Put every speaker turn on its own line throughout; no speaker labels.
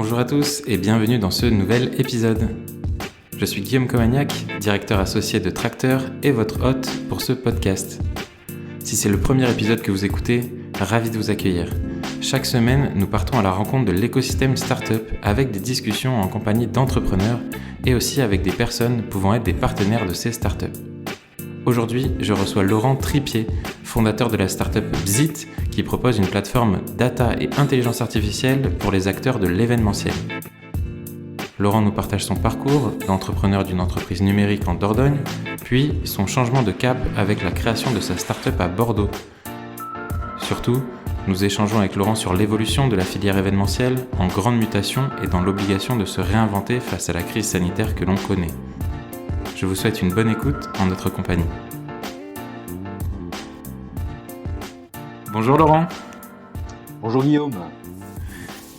Bonjour à tous et bienvenue dans ce nouvel épisode. Je suis Guillaume Comagnac, directeur associé de Tracteur et votre hôte pour ce podcast. Si c'est le premier épisode que vous écoutez, ravi de vous accueillir. Chaque semaine, nous partons à la rencontre de l'écosystème startup avec des discussions en compagnie d'entrepreneurs et aussi avec des personnes pouvant être des partenaires de ces startups. Aujourd'hui, je reçois Laurent Tripier, fondateur de la startup Bzit, qui propose une plateforme data et intelligence artificielle pour les acteurs de l'événementiel. Laurent nous partage son parcours d'entrepreneur d'une entreprise numérique en Dordogne, puis son changement de cap avec la création de sa startup à Bordeaux. Surtout, nous échangeons avec Laurent sur l'évolution de la filière événementielle en grande mutation et dans l'obligation de se réinventer face à la crise sanitaire que l'on connaît. Je vous souhaite une bonne écoute en notre compagnie. Bonjour Laurent.
Bonjour Guillaume.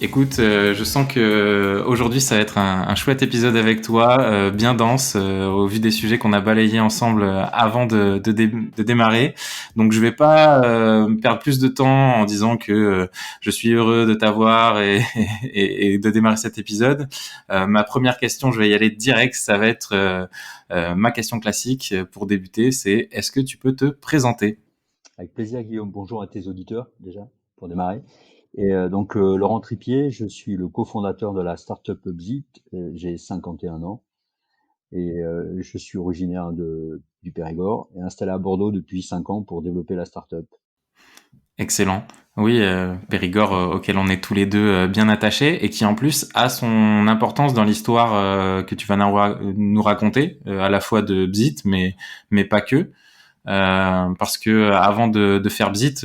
Écoute, je sens que aujourd'hui ça va être un chouette épisode avec toi, bien dense, au vu des sujets qu'on a balayés ensemble avant de démarrer. Donc je vais pas perdre plus de temps en disant que je suis heureux de t'avoir et de démarrer cet épisode. Ma première question, je vais y aller direct, ça va être ma question classique pour débuter, c'est est-ce que tu peux te présenter ?
Avec plaisir Guillaume. Bonjour à tes auditeurs déjà pour démarrer. Laurent Tripier, je suis le cofondateur de la startup Bzit. J'ai 51 ans et je suis originaire du Périgord et installé à Bordeaux depuis 5 ans pour développer la startup.
Excellent. Oui, Périgord auquel on est tous les deux bien attachés et qui en plus a son importance dans l'histoire que tu vas nous raconter, à la fois de Bzit, mais pas que. Parce que avant de faire Bzit,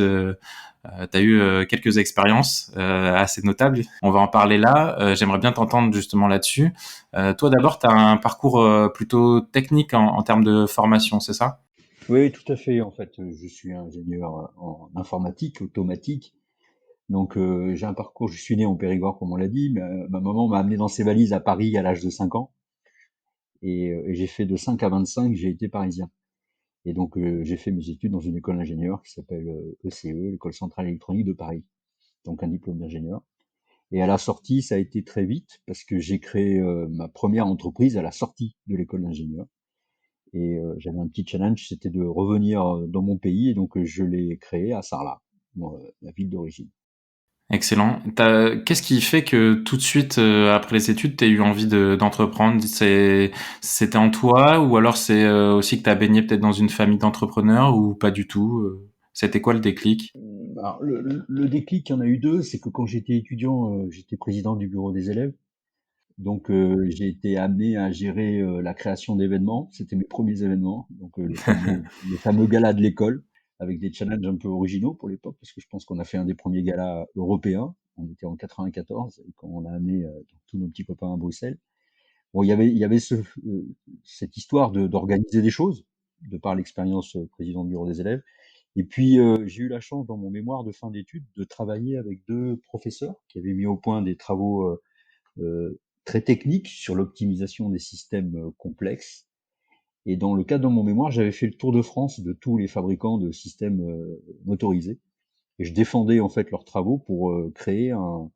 tu as eu quelques expériences assez notables. On va en parler là. J'aimerais bien t'entendre justement là-dessus. Toi d'abord, tu as un parcours plutôt technique en termes de formation, c'est ça ?
Oui, tout à fait. En fait, je suis ingénieur en informatique, automatique. Donc j'ai un parcours, je suis né en Périgord comme on l'a dit, mais ma maman m'a amené dans ses valises à Paris à l'âge de 5 ans et j'ai fait de 5 à 25, j'ai été parisien. Et donc, j'ai fait mes études dans une école d'ingénieur qui s'appelle ECE, l'École centrale électronique de Paris, donc un diplôme d'ingénieur. Et à la sortie, ça a été très vite parce que j'ai créé ma première entreprise à la sortie de l'école d'ingénieur. Et j'avais un petit challenge, c'était de revenir dans mon pays, et donc je l'ai créé à Sarlat, ma ville d'origine.
Excellent. Qu'est-ce qui fait que tout de suite, après les études, tu as eu envie d'entreprendre? C'était en toi ou alors c'est aussi que tu as baigné peut-être dans une famille d'entrepreneurs ou pas du tout? C'était quoi le déclic?
Alors, le déclic, il y en a eu deux, c'est que quand j'étais étudiant, j'étais président du bureau des élèves. Donc, j'ai été amené à gérer la création d'événements. C'était mes premiers événements, donc le fameux gala de l'école, avec des challenges un peu originaux pour l'époque, parce que je pense qu'on a fait un des premiers galas européens. On était en 94 et quand on a amené tous nos petits copains à Bruxelles. Bon, il y avait cette histoire d'organiser des choses, de par l'expérience président du bureau des élèves. Et puis, j'ai eu la chance dans mon mémoire de fin d'études de travailler avec deux professeurs qui avaient mis au point des travaux très technique sur l'optimisation des systèmes complexes. Et dans le cadre de mon mémoire, j'avais fait le tour de France de tous les fabricants de systèmes motorisés. Et je défendais en fait leurs travaux pour créer un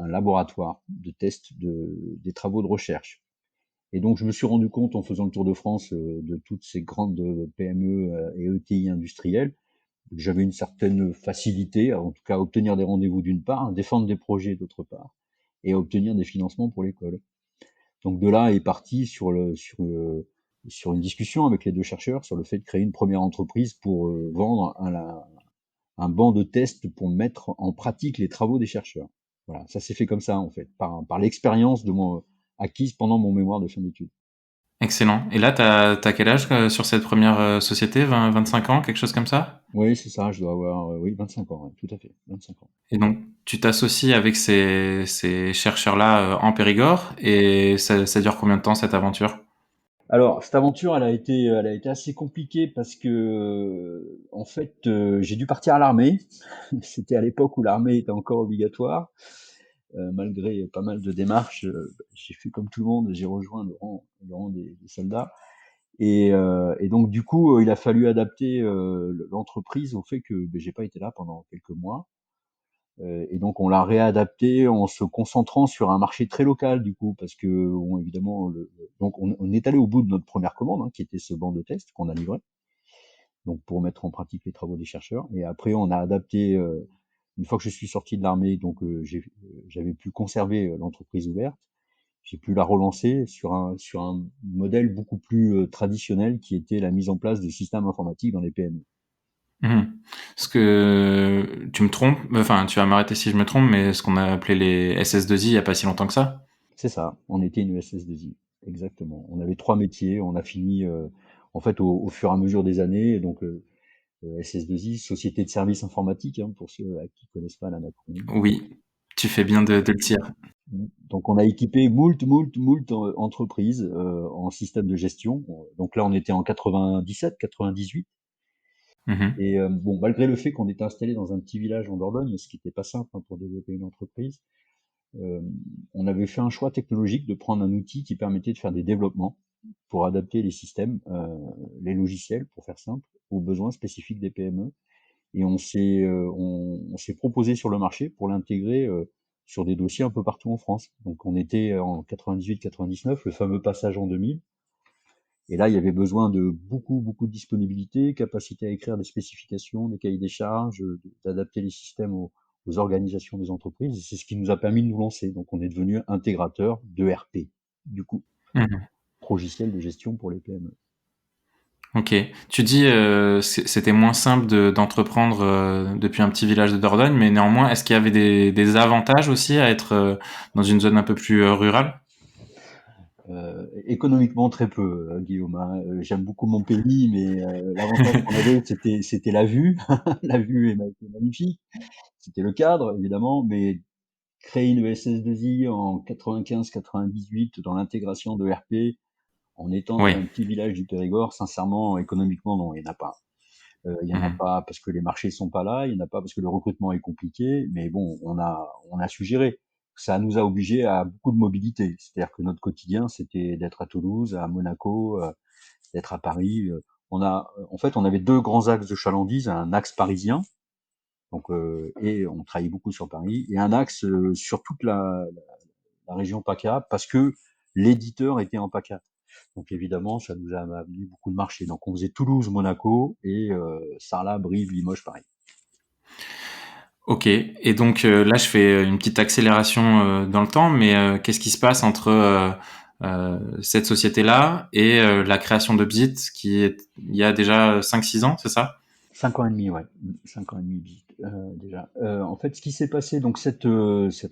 laboratoire de test des travaux de recherche. Et donc je me suis rendu compte en faisant le tour de France de toutes ces grandes PME et ETI industrielles que j'avais une certaine facilité, en tout cas à obtenir des rendez-vous d'une part, à défendre des projets d'autre part, et à obtenir des financements pour l'école. Donc de là est parti sur une discussion avec les deux chercheurs sur le fait de créer une première entreprise pour vendre un banc de test pour mettre en pratique les travaux des chercheurs. Voilà, ça s'est fait comme ça en fait, par l'expérience acquise pendant mon mémoire de fin d'études.
Excellent. Et là, t'as quel âge sur cette première société? 25 ans, quelque chose comme ça?
Oui, c'est ça, je dois avoir oui, 25 ans, ouais, tout à fait, 25 ans.
Et donc, tu t'associes avec ces chercheurs-là en Périgord et ça dure combien de temps cette aventure?
Alors, cette aventure, elle a été assez compliquée parce que, en fait, j'ai dû partir à l'armée. C'était à l'époque où l'armée était encore obligatoire. Malgré pas mal de démarches, j'ai fait comme tout le monde, j'ai rejoint le rang des soldats. Et donc, du coup, il a fallu adapter l'entreprise au fait que j'ai pas été là pendant quelques mois. Et donc on l'a réadapté en se concentrant sur un marché très local du coup, parce que évidemment, donc on est allé au bout de notre première commande, hein, qui était ce banc de test qu'on a livré, donc pour mettre en pratique les travaux des chercheurs. Et après on a adapté, une fois que je suis sorti de l'armée, donc j'avais pu conserver l'entreprise ouverte. J'ai pu la relancer sur un modèle beaucoup plus traditionnel, qui était la mise en place de systèmes informatiques dans les PME.
Mhm. Parce que tu me trompes, enfin tu vas m'arrêter si je me trompe, mais ce qu'on a appelé les SS2I il y a pas si longtemps que ça.
C'est ça, on était une SS2I, exactement. On avait 3 métiers, on a fini, en fait, au fur et à mesure des années, et donc SS2I, Société de services informatiques, hein, pour ceux qui connaissent pas l'acronyme.
Oui, tu fais bien de le dire.
Donc on a équipé moult entreprises en système de gestion. Donc là, on était en 97, 98.
Mhm.
Et bon, malgré le fait qu'on était installé dans un petit village en Dordogne, ce qui n'était pas simple, hein, pour développer une entreprise, euh, on avait fait un choix technologique de prendre un outil qui permettait de faire des développements pour adapter les systèmes, les logiciels, pour faire simple, aux besoins spécifiques des PME. Et on s'est proposé sur le marché pour l'intégrer sur des dossiers un peu partout en France. Donc on était en 98-99, le fameux passage en 2000. Et là, il y avait besoin de beaucoup de disponibilité, capacité à écrire des spécifications, des cahiers des charges, d'adapter les systèmes aux organisations des entreprises. Et c'est ce qui nous a permis de nous lancer. Donc, on est devenu intégrateur de RP, du coup,
Mhm.
logiciel de gestion pour les PME.
Ok. Tu dis c'était moins simple d'entreprendre depuis un petit village de Dordogne, mais néanmoins, est-ce qu'il y avait des avantages aussi à être dans une zone un peu plus rurale?
Économiquement, très peu, Guillaume, hein. J'aime beaucoup mon pays, mais l'avantage qu'on avait, c'était la vue. La vue est magnifique. C'était le cadre, évidemment, mais créer une SS2I en 95-98 dans l'intégration de RP, en étant
Oui.
dans un petit village du Périgord, sincèrement, économiquement, non, il n'y en a pas. Il y en a
Mhm.
pas parce que les marchés sont pas là, il y en a pas parce que le recrutement est compliqué, mais bon, on a su gérer. Ça nous a obligés à beaucoup de mobilité. C'est-à-dire que notre quotidien, c'était d'être à Toulouse, à Monaco, d'être à Paris. En fait, on avait deux grands axes de chalandise, un axe parisien, donc et on travaillait beaucoup sur Paris, et un axe sur toute la région PACA, parce que l'éditeur était en PACA. Donc évidemment, ça nous a amené beaucoup de marchés. Donc on faisait Toulouse, Monaco et Sarlat, Brive, Limoges, Paris.
Ok. Et donc là, je fais une petite accélération dans le temps, mais qu'est-ce qui se passe entre cette société-là et la création de Bzit, qui est il y a déjà 5-6 ans, c'est ça?
5 ans et demi, ouais. 5 ans et demi déjà. En fait, ce qui s'est passé, donc cette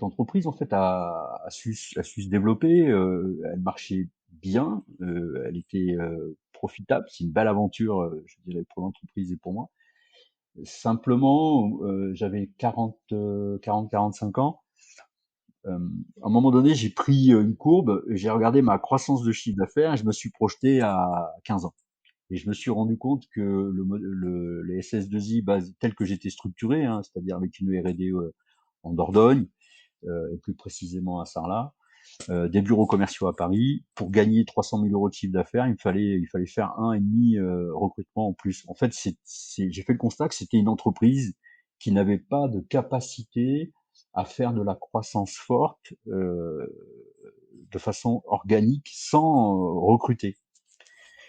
entreprise en fait a su se développer. Elle marchait bien, elle était profitable. C'est une belle aventure, je dirais, pour l'entreprise et pour moi. Simplement, j'avais 45 ans. Euh, à un moment donné, j'ai pris une courbe, j'ai regardé ma croissance de chiffre d'affaires et je me suis projeté à 15 ans. Et je me suis rendu compte que les SS2I tels que j'étais structuré, hein, c'est-à-dire avec une R&D en Dordogne, et plus précisément à Sarlat, des bureaux commerciaux à Paris, pour gagner 300 000 euros de chiffre d'affaires, il fallait faire un et demi recrutement en plus. En fait, j'ai fait le constat que c'était une entreprise qui n'avait pas de capacité à faire de la croissance forte de façon organique sans recruter.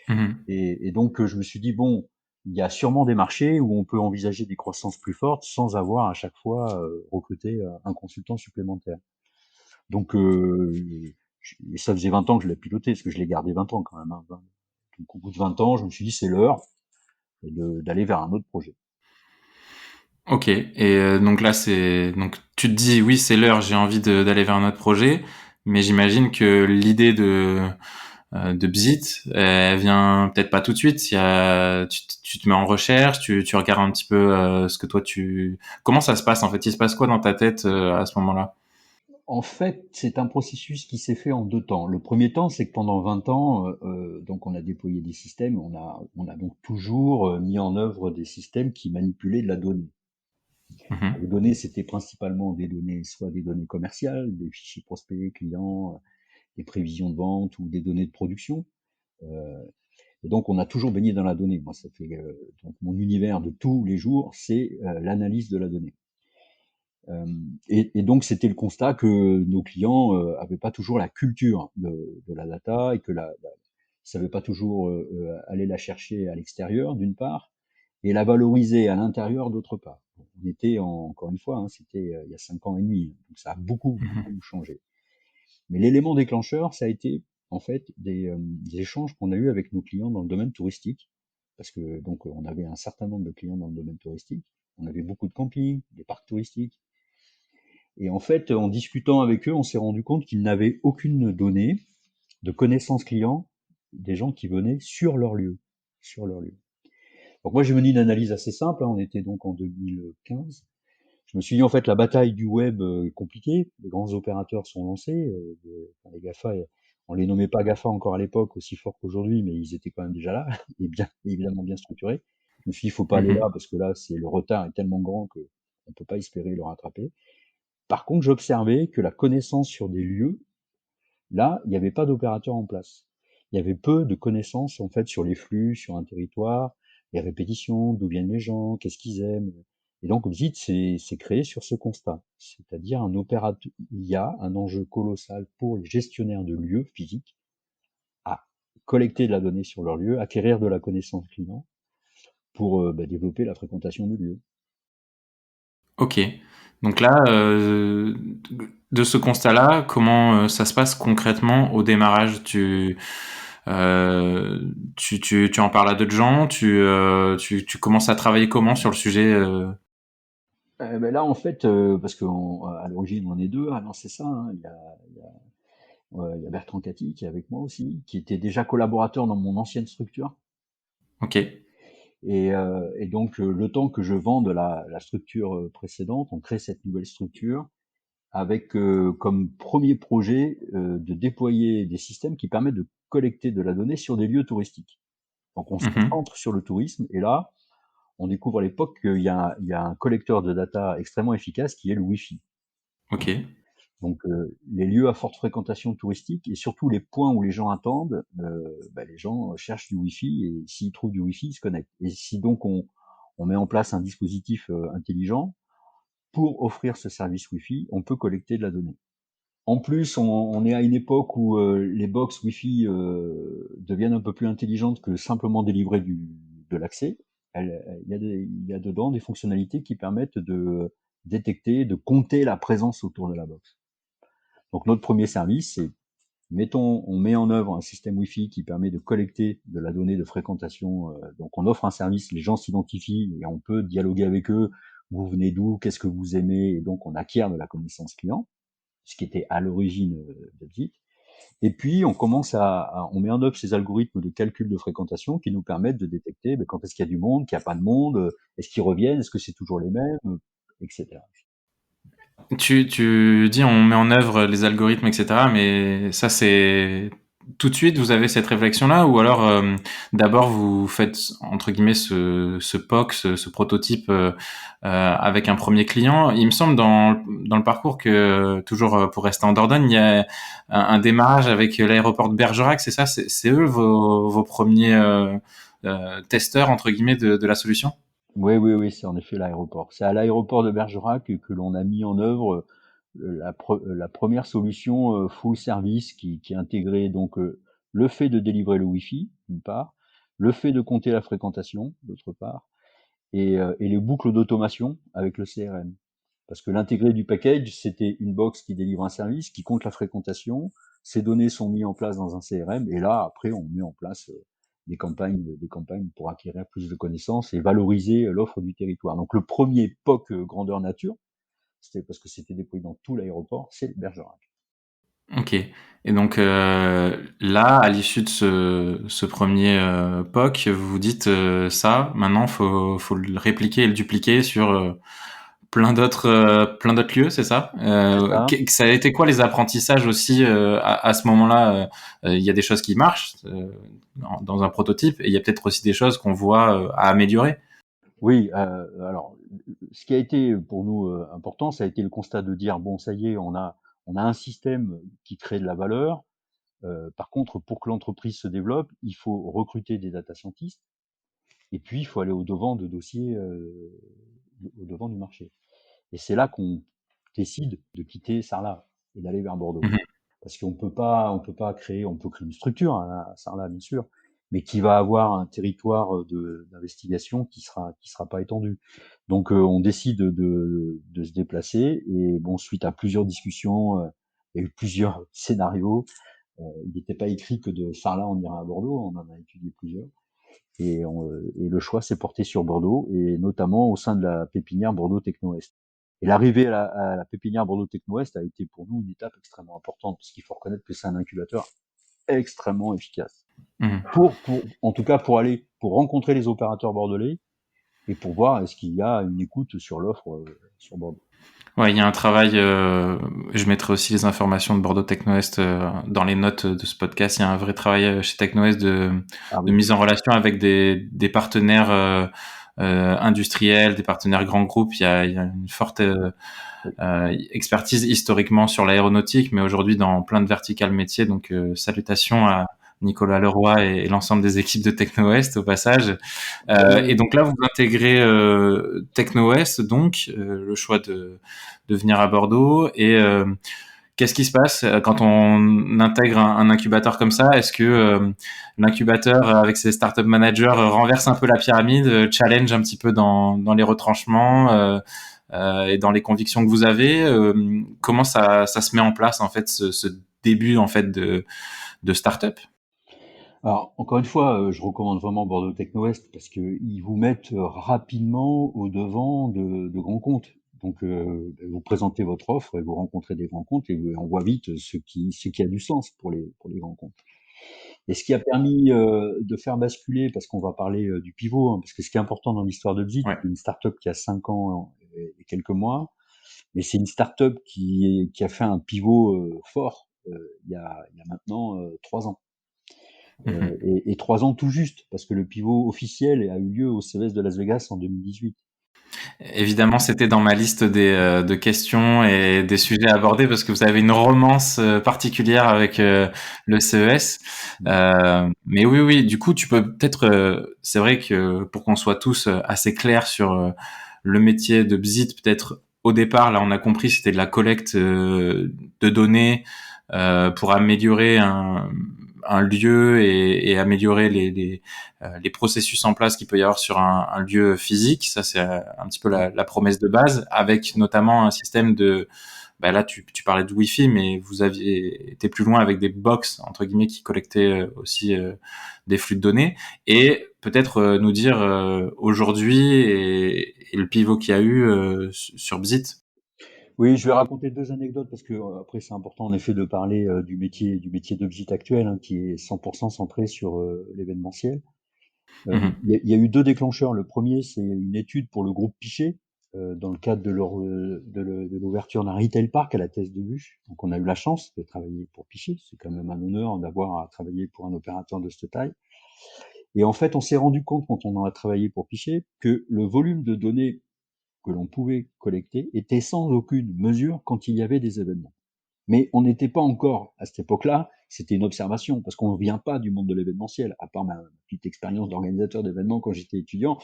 Mhm.
Et donc, je me suis dit, bon, il y a sûrement des marchés où on peut envisager des croissances plus fortes sans avoir à chaque fois recruté un consultant supplémentaire. Donc, et ça faisait 20 ans que je l'ai piloté, parce que je l'ai gardé 20 ans quand même, hein. Donc, au bout de 20 ans, je me suis dit, c'est l'heure d'aller vers un autre projet.
Ok. Et donc là, c'est donc tu te dis oui, c'est l'heure, j'ai envie d'aller vers un autre projet, mais j'imagine que l'idée de Bzit, elle vient peut-être pas tout de suite. Tu te mets en recherche, tu regardes un petit peu ce que toi tu. Comment ça se passe en fait? Il se passe quoi dans ta tête à ce moment-là?
En fait, c'est un processus qui s'est fait en deux temps. Le premier temps, c'est que pendant 20 ans, donc on a déployé des systèmes, on a donc toujours mis en œuvre des systèmes qui manipulaient de la donnée. Les
Mhm.
données, c'était principalement des données, soit des données commerciales, des fichiers prospects, clients, des prévisions de vente ou des données de production. Euh, et donc, on a toujours baigné dans la donnée. Moi, ça fait donc mon univers de tous les jours, c'est l'analyse de la donnée. Et donc, c'était le constat que nos clients avaient pas toujours la culture de la data et que ils savaient pas toujours aller la chercher à l'extérieur, d'une part, et la valoriser à l'intérieur, d'autre part. On était, encore une fois, hein, c'était il y a 5 ans et demi, donc ça a beaucoup,
Mhm.
beaucoup changé. Mais l'élément déclencheur, ça a été en fait des échanges qu'on a eus avec nos clients dans le domaine touristique, parce que donc on avait un certain nombre de clients dans le domaine touristique, on avait beaucoup de campings, des parcs touristiques, et en fait, en discutant avec eux, on s'est rendu compte qu'ils n'avaient aucune donnée de connaissances clients des gens qui venaient sur leur lieu, sur leur lieu. Donc moi, j'ai mené une analyse assez simple, hein, on était donc en 2015. Je me suis dit, en fait, la bataille du web est compliquée. Les grands opérateurs sont lancés. Enfin, les GAFA, on les nommait pas GAFA encore à l'époque aussi fort qu'aujourd'hui, mais ils étaient quand même déjà là, et bien, évidemment bien structurés. Je me suis dit, il faut pas aller
Mhm.
là, parce que là, le retard est tellement grand que on peut pas espérer le rattraper. Par contre, j'observais que la connaissance sur des lieux, là, il n'y avait pas d'opérateur en place. Il y avait peu de connaissances, en fait, sur les flux, sur un territoire, les répétitions, d'où viennent les gens, qu'est-ce qu'ils aiment. Et donc, Obsit c'est créé sur ce constat. C'est-à-dire il y a un enjeu colossal pour les gestionnaires de lieux physiques à collecter de la donnée sur leur lieu, acquérir de la connaissance client pour développer la fréquentation du lieu.
Ok. Donc là, de ce constat-là, comment ça se passe concrètement au démarrage? Tu en parles à d'autres gens, tu commences à travailler comment sur le sujet?
Là, en fait, parce qu'à l'origine, on est deux à lancer ça, hein. Il y a Bertrand Cathy qui est avec moi aussi, qui était déjà collaborateur dans mon ancienne structure.
Ok.
Et donc, le temps que je vende la structure précédente, on crée cette nouvelle structure avec comme premier projet de déployer des systèmes qui permettent de collecter de la donnée sur des lieux touristiques. Donc, on se
Mhm.
concentre sur le tourisme et là, on découvre à l'époque qu'il y a un collecteur de data extrêmement efficace qui est le Wi-Fi.
Ok.
Donc, les lieux à forte fréquentation touristique et surtout les points où les gens attendent, les gens cherchent du Wi-Fi et s'ils trouvent du Wi-Fi, ils se connectent. Et si donc on met en place un dispositif intelligent pour offrir ce service Wi-Fi, on peut collecter de la donnée. En plus, on est à une époque où les box Wi-Fi deviennent un peu plus intelligentes que simplement délivrer de l'accès. Il y a dedans des fonctionnalités qui permettent de détecter, de compter la présence autour de la box. Donc notre premier service, c'est on met en œuvre un système Wi-Fi qui permet de collecter de la donnée de fréquentation. Donc on offre un service, les gens s'identifient et on peut dialoguer avec eux. Vous venez d'où? Qu'est-ce que vous aimez? Et donc on acquiert de la connaissance client, ce qui était à l'origine de Bit. Et puis on met en œuvre ces algorithmes de calcul de fréquentation qui nous permettent de détecter quand est-ce qu'il y a du monde, qu'il n'y a pas de monde, est-ce qu'ils reviennent, est-ce que c'est toujours les mêmes, etc.
Tu dis on met en œuvre les algorithmes, etc. Mais ça, c'est tout de suite, vous avez cette réflexion-là, ou alors d'abord vous faites entre guillemets ce POC, ce prototype avec un premier client. Il me semble dans le parcours que toujours pour rester en Dordogne, il y a un démarrage avec l'aéroport de Bergerac, c'est ça? C'est eux vos premiers testeurs entre guillemets de la solution?
Oui, oui, oui, c'est en effet l'aéroport. C'est à l'aéroport de Bergerac que l'on a mis en œuvre la première solution full service qui intégrait donc le fait de délivrer le Wi-Fi, d'une part, le fait de compter la fréquentation, d'autre part, et les boucles d'automation avec le CRM. Parce que l'intégré du package, c'était une box qui délivre un service, qui compte la fréquentation, ces données sont mises en place dans un CRM, et là, après, on met en place des campagnes pour acquérir plus de connaissances et valoriser l'offre du territoire. Donc le premier POC grandeur nature, c'était parce que c'était déployé dans tout l'aéroport, c'est Bergerac.
Ok. Et donc là, à l'issue de ce premier POC, vous vous dites ça, maintenant faut le répliquer et le dupliquer sur plein d'autres lieux, c'est ça?
C'est ça.
Ça a été quoi les apprentissages aussi à ce moment-là? Il y a des choses qui marchent dans un prototype et il y a peut-être aussi des choses qu'on voit à améliorer.
Oui, alors ce qui a été pour nous important, ça a été le constat de dire bon, ça y est, on a un système qui crée de la valeur. Par contre, pour que l'entreprise se développe, il faut recruter des data scientists et puis il faut aller au devant de dossiers, au devant du marché. Et c'est là décide de quitter Sarlat et d'aller vers Bordeaux.
Mhm.
Parce on peut pas créer, on peut créer une structure à Sarlat, bien sûr, mais qui va avoir un territoire d'investigation qui sera pas étendu. Donc, on décide de se déplacer et bon, suite à plusieurs discussions, il y a eu plusieurs scénarios. Il n'était pas écrit que de Sarlat on ira à Bordeaux, on en a étudié plusieurs. Et le choix s'est porté sur Bordeaux, et notamment au sein de la pépinière Bordeaux Techno-Est. Et l'arrivée à la pépinière Bordeaux Techno-Est a été pour nous une étape extrêmement importante, parce qu'il faut reconnaître que c'est un incubateur extrêmement efficace.
Mhm.
En tout cas, pour rencontrer les opérateurs bordelais et pour voir est-ce qu'il y a une écoute sur l'offre sur Bordeaux.
Ouais, il y a un travail. Je mettrai aussi les informations de Bordeaux Techno-Est dans les notes de ce podcast. Il y a un vrai travail chez Techno-Est
Ah
de
oui.
mise en relation avec des partenaires industriels, des partenaires grands groupes. Il y a une forte expertise historiquement sur l'aéronautique, mais aujourd'hui dans plein de verticales métiers. Donc salutations à Nicolas Leroy et l'ensemble des équipes de Techno-Ouest au passage. Et donc là, vous intégrez Techno-Ouest, donc le choix de venir à Bordeaux. Et qu'est-ce qui se passe quand on intègre un incubateur comme ça? Est-ce que l'incubateur, avec ses startup managers, renverse un peu la pyramide, challenge un petit peu dans les retranchements et dans les convictions que vous avez? Comment ça se met en place en fait ce début en fait de startup?
Alors, encore une fois, je recommande vraiment Bordeaux Techno-Ouest parce qu'ils vous mettent rapidement au devant de grands comptes. Donc, vous présentez votre offre et vous rencontrez des grands comptes et on voit vite ce qui a du sens pour les grands comptes. Et ce qui a permis de faire basculer, parce qu'on va parler du pivot, hein, parce que ce qui est important dans l'histoire de Bzit,
Ouais.
c'est une startup qui a 5 ans et quelques mois, mais c'est une startup qui a fait un pivot fort il y a maintenant 3 ans.
Mhm.
Et 3 ans tout juste, parce que le pivot officiel a eu lieu au CES de Las Vegas en 2018.
Évidemment, c'était dans ma liste de questions et des sujets abordés parce que vous avez une romance particulière avec le CES. Mais oui, oui, du coup, tu peux peut-être, c'est vrai que pour qu'on soit tous assez clairs sur le métier de Bzit, peut-être au départ, là, on a compris, c'était de la collecte de données pour améliorer un lieu et améliorer les processus en place qu'il peut y avoir sur un lieu physique. Ça, c'est un petit peu la promesse de base, avec notamment un système de... Bah là, tu parlais de Wi-Fi, mais vous aviez été plus loin avec des box, entre guillemets, qui collectaient aussi des flux de données. Et peut-être nous dire aujourd'hui et le pivot qu'il y a eu sur Bzit.
Oui, je vais raconter 2 anecdotes parce que après c'est important en effet de parler du métier de Bzit actuel, hein, qui est 100% centré sur l'événementiel.
Mhm.
Il y a eu 2 déclencheurs. Le premier, c'est une étude pour le groupe Pichet, dans le cadre de l'ouverture d'un retail park à la Thèse de Buch. Donc on a eu la chance de travailler pour Pichet. C'est quand même un honneur d'avoir à travailler pour un opérateur de cette taille. Et en fait, on s'est rendu compte quand on a travaillé pour Pichet que le volume de données que l'on pouvait collecter était sans aucune mesure quand il y avait des événements. Mais on n'était pas encore, à cette époque-là, c'était une observation, parce qu'on ne vient pas du monde de l'événementiel, à part ma petite expérience d'organisateur d'événements quand j'étais étudiant,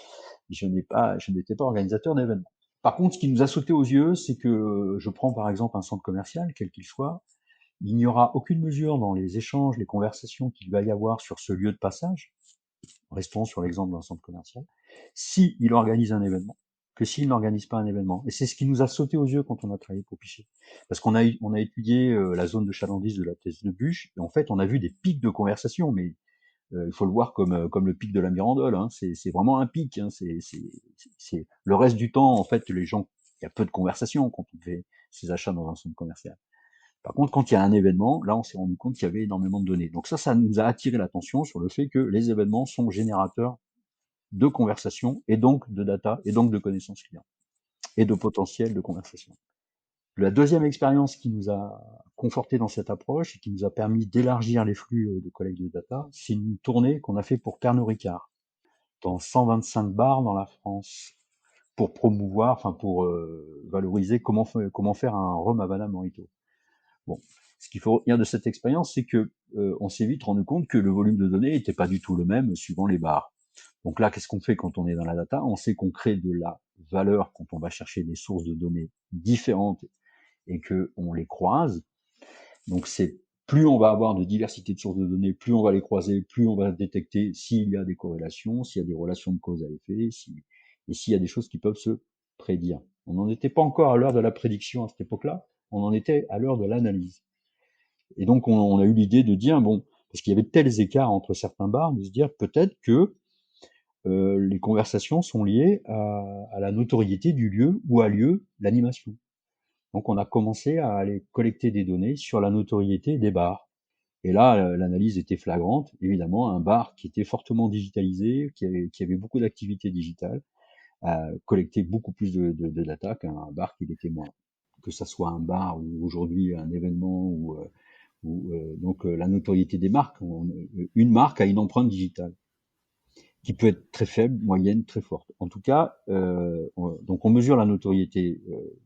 je n'étais pas organisateur d'événements. Par contre, ce qui nous a sauté aux yeux, c'est que je prends par exemple un centre commercial, quel qu'il soit, il n'y aura aucune mesure dans les échanges, les conversations qu'il va y avoir sur ce lieu de passage, restons sur l'exemple d'un centre commercial, si il organise un événement, que s'il n'organise pas un événement. Et c'est ce qui nous a sauté aux yeux quand on a travaillé pour Pichet. Parce on a étudié la zone de chalandise de la Thèse de Buch, et en fait, on a vu des pics de conversation, mais il faut le voir comme le pic de la Mirandole, hein. C'est vraiment un pic, hein. C'est le reste du temps, en fait, les gens, il y a peu de conversation quand on fait ses achats dans un centre commercial. Par contre, quand il y a un événement, là, on s'est rendu compte qu'il y avait énormément de données. Donc ça nous a attiré l'attention sur le fait que les événements sont générateurs de conversation et donc de data et donc de connaissances clients et de potentiel de conversation. La deuxième expérience qui nous a conforté dans cette approche et qui nous a permis d'élargir les flux de collecte de data, c'est une tournée qu'on a fait pour Pernod Ricard dans 125 bars dans la France pour promouvoir, enfin pour valoriser comment faire un rhum Havana Mojito. Bon, ce qu'il faut retenir de cette expérience, c'est que on s'est vite rendu compte que le volume de données n'était pas du tout le même suivant les bars. Donc là, qu'est-ce qu'on fait quand on est dans la data? On sait qu'on crée de la valeur quand on va chercher des sources de données différentes et qu'on les croise. Donc c'est plus on va avoir de diversité de sources de données, plus on va les croiser, plus on va détecter s'il y a des corrélations, s'il y a des relations de cause à effet, et s'il y a des choses qui peuvent se prédire. On n'en était pas encore à l'heure de la prédiction à cette époque-là, on en était à l'heure de l'analyse. Et donc on a eu l'idée de dire, bon, parce qu'il y avait de tels écarts entre certains bars, de se dire peut-être que les conversations sont liées à la notoriété du lieu où a lieu l'animation. Donc on a commencé à aller collecter des données sur la notoriété des bars. Et là, l'analyse était flagrante. Évidemment, un bar qui était fortement digitalisé, qui avait beaucoup d'activités digitales, a collecté beaucoup plus de data qu'un bar qui l'était moins. Que ça soit un bar ou aujourd'hui un événement donc la notoriété des marques. Une marque a une empreinte digitale qui peut être très faible, moyenne, très forte. En tout cas, donc on mesure la notoriété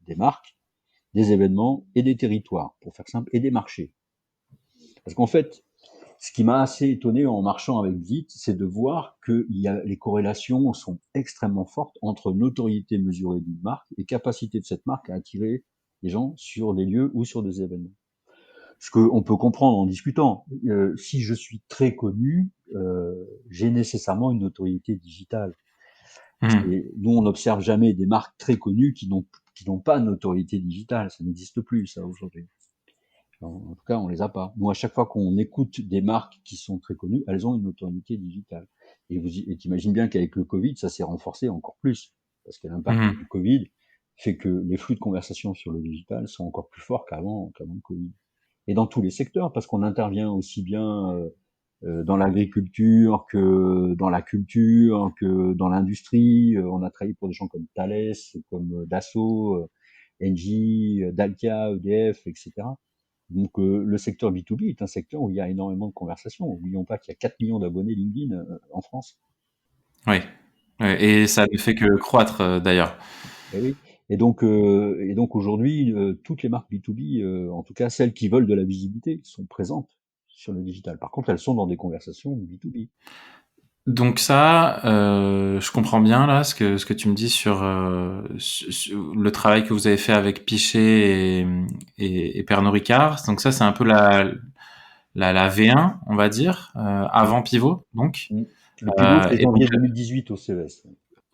des marques, des événements et des territoires, pour faire simple, et des marchés. Parce qu'en fait, ce qui m'a assez étonné en marchant avec Vite, c'est de voir que les corrélations sont extrêmement fortes entre notoriété mesurée d'une marque et capacité de cette marque à attirer les gens sur des lieux ou sur des événements. Ce qu'on peut comprendre en discutant. Si je suis très connu, j'ai nécessairement une notoriété digitale.
Mmh.
Nous, on n'observe jamais des marques très connues qui n'ont pas de notoriété digitale. Ça n'existe plus, ça, aujourd'hui. En tout cas, on les a pas. Nous, à chaque fois qu'on écoute des marques qui sont très connues, elles ont une notoriété digitale. Et t'imagines bien qu'avec le Covid, ça s'est renforcé encore plus. Parce que l'impact
Mmh.
du Covid fait que les flux de conversation sur le digital sont encore plus forts qu'avant le Covid. Et dans tous les secteurs, parce qu'on intervient aussi bien dans l'agriculture que dans la culture, que dans l'industrie. On a travaillé pour des gens comme Thales, comme Dassault, Engie, Dalkia, EDF, etc. Donc le secteur B2B est un secteur où il y a énormément de conversations. N'oublions pas qu'il y a 4 millions d'abonnés LinkedIn en France.
Oui. Ouais, et ça ne fait que croître d'ailleurs.
Et oui. Et donc aujourd'hui, toutes les marques B2B, en tout cas celles qui veulent de la visibilité, sont présentes sur le digital. Par contre, elles sont dans des conversations B2B.
Donc ça, je comprends bien là ce que tu me dis sur, sur le travail que vous avez fait avec Pichet et Pernod Ricard. Donc ça, c'est un peu la V1, on va dire, avant Pivot, donc.
Mm. Le pivot, c'est
Et donc
janvier 2018 au CES.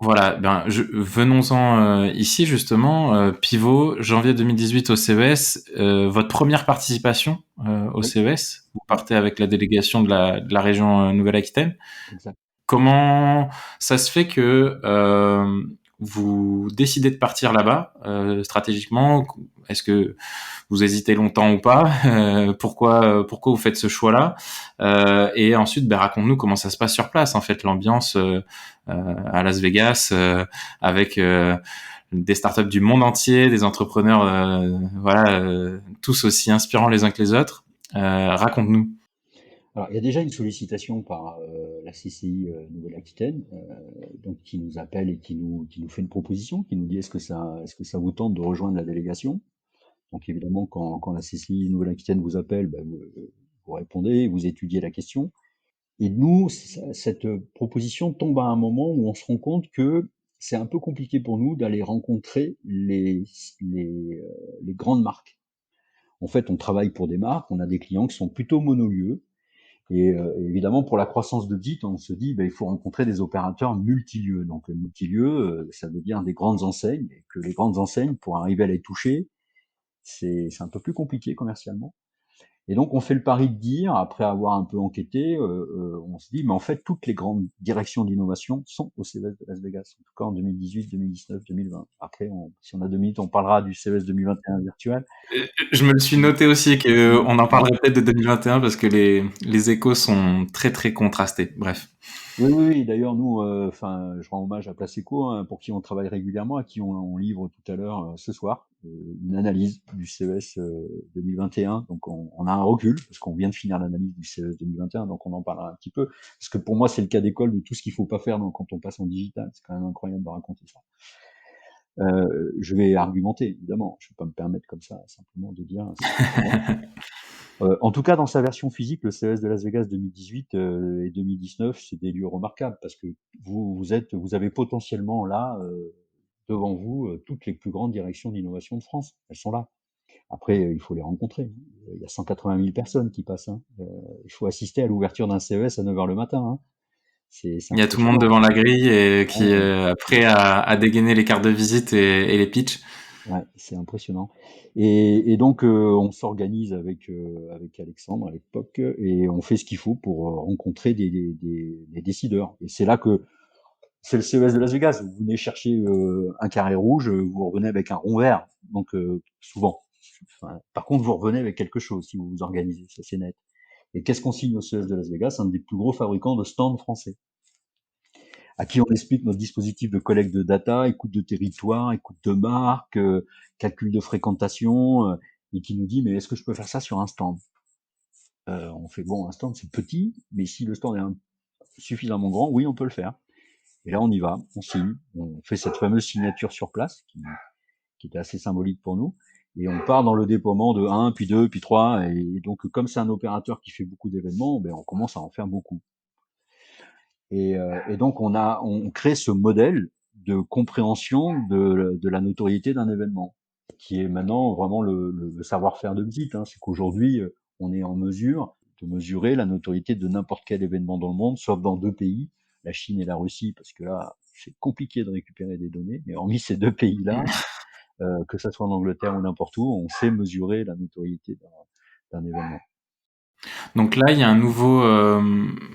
voilà, ben venons-en ici justement. Pivot, janvier 2018 au CES. Votre première participation au
Oui,
CES, vous
oui,
partez avec la délégation de la région Nouvelle-Aquitaine.
exact.
Comment ça se fait que vous décidez de partir là-bas stratégiquement? Est-ce que vous hésitez longtemps ou pas? Pourquoi vous faites ce choix-là? Et ensuite, ben, raconte-nous comment ça se passe sur place, en fait, l'ambiance à Las Vegas avec des startups du monde entier, des entrepreneurs, voilà, tous aussi inspirants les uns que les autres. Raconte-nous.
Alors, il y a déjà une sollicitation par la CCI Nouvelle-Aquitaine, donc qui nous appelle et qui nous fait une proposition, qui nous dit est-ce que ça vous tente de rejoindre la délégation? Donc évidemment, quand la CCI Nouvelle-Aquitaine vous appelle, ben, vous répondez, vous étudiez la question. Et nous, cette proposition tombe à un moment où on se rend compte que c'est un peu compliqué pour nous d'aller rencontrer les grandes marques. En fait, on travaille pour des marques, on a des clients qui sont plutôt monolieux. Et évidemment, pour la croissance de Bit, on se dit, ben, il faut rencontrer des opérateurs multilieux. Donc, multilieux, ça veut dire des grandes enseignes, et que les grandes enseignes, pour arriver à les toucher, c'est un peu plus compliqué commercialement. Et donc, on fait le pari de dire, après avoir un peu enquêté, on se dit, mais en fait, toutes les grandes directions d'innovation sont au CES de Las Vegas, en tout cas en 2018, 2019, 2020. Après, si on a 2 minutes, on parlera du CES 2021 virtuel.
Je me le suis noté aussi
Mm.
qu'on en parlerait peut-être de 2021 parce que les échos sont très très contrastés. Bref.
Oui, oui, oui. D'ailleurs, nous, enfin, je rends hommage à Placeco, hein, pour qui on travaille régulièrement, à qui on livre tout à l'heure, ce soir, une analyse du CES 2021. Donc, on a un recul parce qu'on vient de finir l'analyse du CES 2021, donc on en parlera un petit peu. Parce que pour moi, c'est le cas d'école de tout ce qu'il faut pas faire quand on passe en digital. C'est quand même incroyable de raconter ça. Je vais argumenter, évidemment. Je vais pas me permettre comme ça simplement de dire c'est pour moi. En tout cas, dans sa version physique, le CES de Las Vegas 2018 et 2019, c'est des lieux remarquables parce que vous avez potentiellement là devant vous toutes les plus grandes directions d'innovation de France. Elles sont là. Après, il faut les rencontrer. Il y a 180 000 personnes qui passent. Il faut assister à l'ouverture d'un CES à 9 heures le matin. C'est
Il y a tout le monde
impressionnant.
devant la grille et qui
Ouais,
est prêt à dégainer les cartes de visite et les pitchs.
ouais, c'est impressionnant. Et donc, on s'organise avec Alexandre à l'époque et on fait ce qu'il faut pour rencontrer des décideurs. Et c'est là que c'est le CES de Las Vegas. Vous venez chercher un carré rouge, vous revenez avec un rond vert. Donc, souvent. Enfin, par contre, vous revenez avec quelque chose si vous vous organisez, ça c'est net. Et qu'est-ce qu'on signe au CES de Las Vegas? Un des plus gros fabricants de stands français, à qui on explique notre dispositif de collecte de data, écoute de territoire, écoute de marque, calcul de fréquentation, et qui nous dit, mais est-ce que je peux faire ça sur un stand? On fait, bon, un stand c'est petit, mais si le stand est suffisamment grand, oui, on peut le faire. Et là, on y va, on signe, on fait cette fameuse signature sur place, qui était assez symbolique pour nous, et on part dans le déploiement de 1, puis 2, puis 3, et donc comme c'est un opérateur qui fait beaucoup d'événements, ben, on commence à en faire beaucoup. Et donc on crée ce modèle de compréhension de la notoriété d'un événement, qui est maintenant vraiment le savoir-faire de Bzit. C'est qu'aujourd'hui, on est en mesure de mesurer la notoriété de n'importe quel événement dans le monde, sauf dans 2 pays, la Chine et la Russie, parce que là, c'est compliqué de récupérer des données. Mais hormis ces 2 pays-là, que ça soit en Angleterre ou n'importe où, on sait mesurer la notoriété d'un événement.
Donc là, il y a un nouveau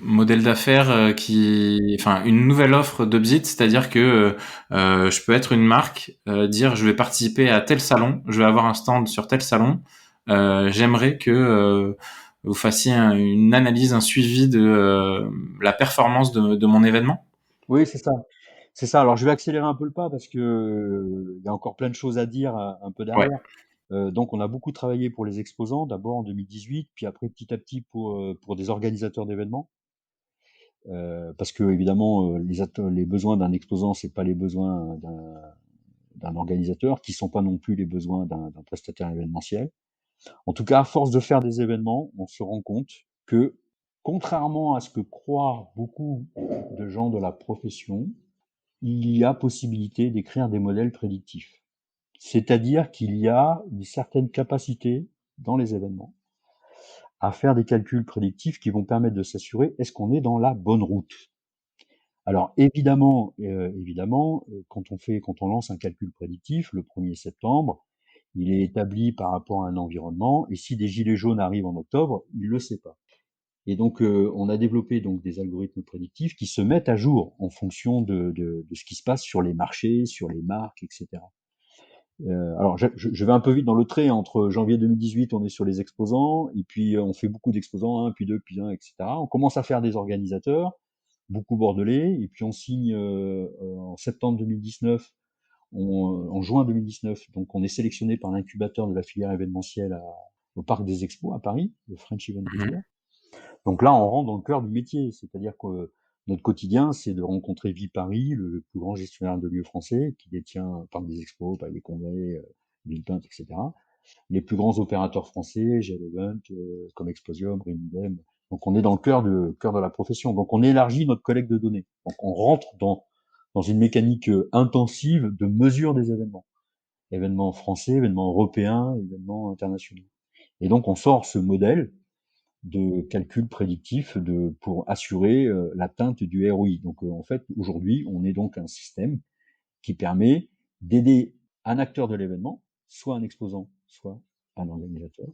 modèle d'affaires enfin une nouvelle offre d'Obsit, c'est-à-dire que je peux être une marque, dire je vais participer à tel salon, je vais avoir un stand sur tel salon, j'aimerais que vous fassiez une analyse, un suivi de la performance de mon événement.
Oui, c'est ça. C'est ça. Alors, je vais accélérer un peu le pas parce que il y a encore plein de choses à dire un peu
Ouais.
derrière. Donc, on a beaucoup travaillé pour les exposants, d'abord en 2018, puis après petit à petit pour des organisateurs d'événements. Parce que évidemment, les besoins d'un exposant, c'est pas les besoins d'un organisateur, qui sont pas non plus les besoins d'un prestataire événementiel. En tout cas, à force de faire des événements, on se rend compte que, contrairement à ce que croient beaucoup de gens de la profession, il y a possibilité d'écrire des modèles prédictifs. C'est-à-dire qu'il y a une certaine capacité dans les événements à faire des calculs prédictifs qui vont permettre de s'assurer est-ce qu'on est dans la bonne route. Alors évidemment, quand on lance un calcul prédictif le 1er septembre, il est établi par rapport à un environnement, et si des gilets jaunes arrivent en octobre, il le sait pas. Et donc, on a développé donc des algorithmes prédictifs qui se mettent à jour en fonction de ce qui se passe sur les marchés, sur les marques, etc. Alors, je vais un peu vite dans le trait. Entre janvier 2018, on est sur les exposants, et puis on fait beaucoup d'exposants, 1, puis 2, puis 1, etc. On commence à faire des organisateurs, beaucoup bordelais, et puis on signe en septembre 2019, en juin 2019. Donc, on est sélectionné par l'incubateur de la filière événementielle au Parc des Expos à Paris, le French Event Builder. Donc là, on rentre dans le cœur du métier, c'est-à-dire que notre quotidien, c'est de rencontrer Viparis, le plus grand gestionnaire de lieux français, qui détient Parc des Expos, Palais des Congrès, Villepinte, etc. Les plus grands opérateurs français, GL Event, comme Exposium, Renidem. Donc on est dans le cœur de la profession. Donc on élargit notre collecte de données. Donc on rentre dans une mécanique intensive de mesure des événements. Événements français, événements européens, événements internationaux. Et donc on sort ce modèle de calcul prédictif pour assurer l'atteinte du ROI. Donc en fait, aujourd'hui, on est donc un système qui permet d'aider un acteur de l'événement, soit un exposant, soit un organisateur,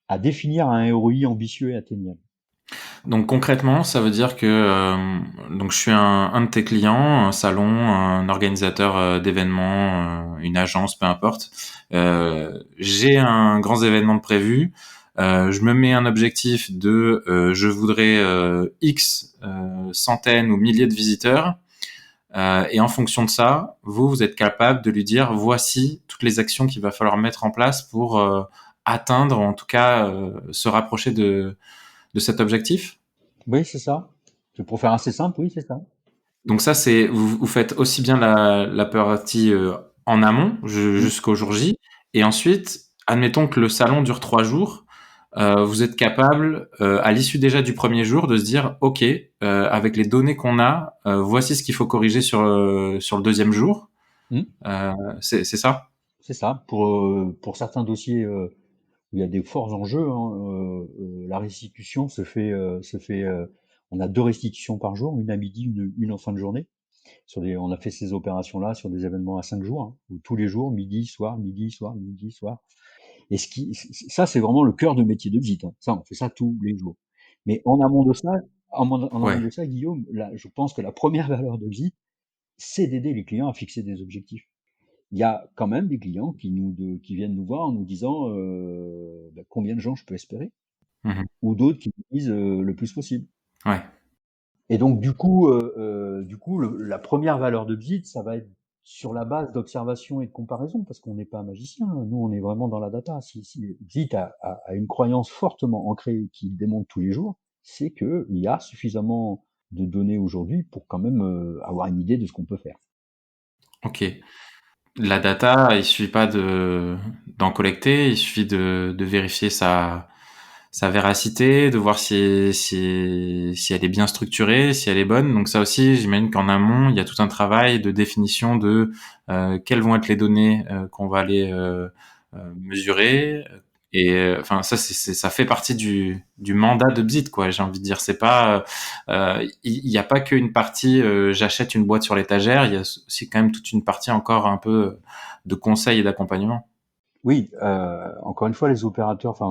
à définir un ROI ambitieux et atteignable.
Donc concrètement, ça veut dire que donc je suis un de tes clients, un salon, un organisateur d'événements, une agence, peu importe. J'ai un grand événement de prévu. Je me mets un objectif de je voudrais X centaines ou milliers de visiteurs. Et en fonction de ça, vous êtes capable de lui dire voici toutes les actions qu'il va falloir mettre en place pour atteindre, en tout cas se rapprocher de cet objectif.
Oui, c'est ça. Pour faire assez simple, oui, c'est ça.
Donc ça, c'est vous faites aussi bien la partie en amont jusqu'au jour J, et ensuite, admettons que le salon dure 3 jours, vous êtes capable, à l'issue déjà du premier jour, de se dire, ok, avec les données qu'on a, voici ce qu'il faut corriger sur le deuxième jour.
Mmh.
C'est ça?
C'est ça. Pour certains dossiers où il y a des forts enjeux, hein. La restitution on a 2 restitutions par jour, une à midi, une en fin de journée. On a fait ces opérations-là sur des événements à 5 jours, hein, où tous les jours, midi, soir, midi, soir, midi, soir. Et ça, c'est vraiment le cœur de métier de Bzit, hein. Ça, on fait ça tous les jours. Mais en amont
Ouais.
de ça, Guillaume, là, je pense que la première valeur de Bzit, c'est d'aider les clients à fixer des objectifs. Il y a quand même des clients qui viennent nous voir en nous disant combien de gens je peux espérer,
Mhm.
ou d'autres qui nous disent le plus possible.
Ouais.
Et donc du coup, la première valeur de Bzit, ça va être sur la base d'observation et de comparaison, parce qu'on n'est pas magicien. Nous, on est vraiment dans la data. Si Bzit a une croyance fortement ancrée qui démontre tous les jours, c'est qu'il y a suffisamment de données aujourd'hui pour quand même avoir une idée de ce qu'on peut faire.
Ok. La data, il suffit pas d'en collecter, il suffit de vérifier sa véracité, de voir si elle est bien structurée, si elle est bonne. Donc ça aussi, j'imagine qu'en amont, il y a tout un travail de définition de quelles vont être les données qu'on va aller mesurer. Et enfin ça, ça fait partie du mandat de Bzit, quoi. J'ai envie de dire, c'est pas, il y a pas qu'une partie, j'achète une boîte sur l'étagère. Il y a aussi quand même toute une partie encore un peu de conseil et d'accompagnement.
Oui, encore une fois, les opérateurs,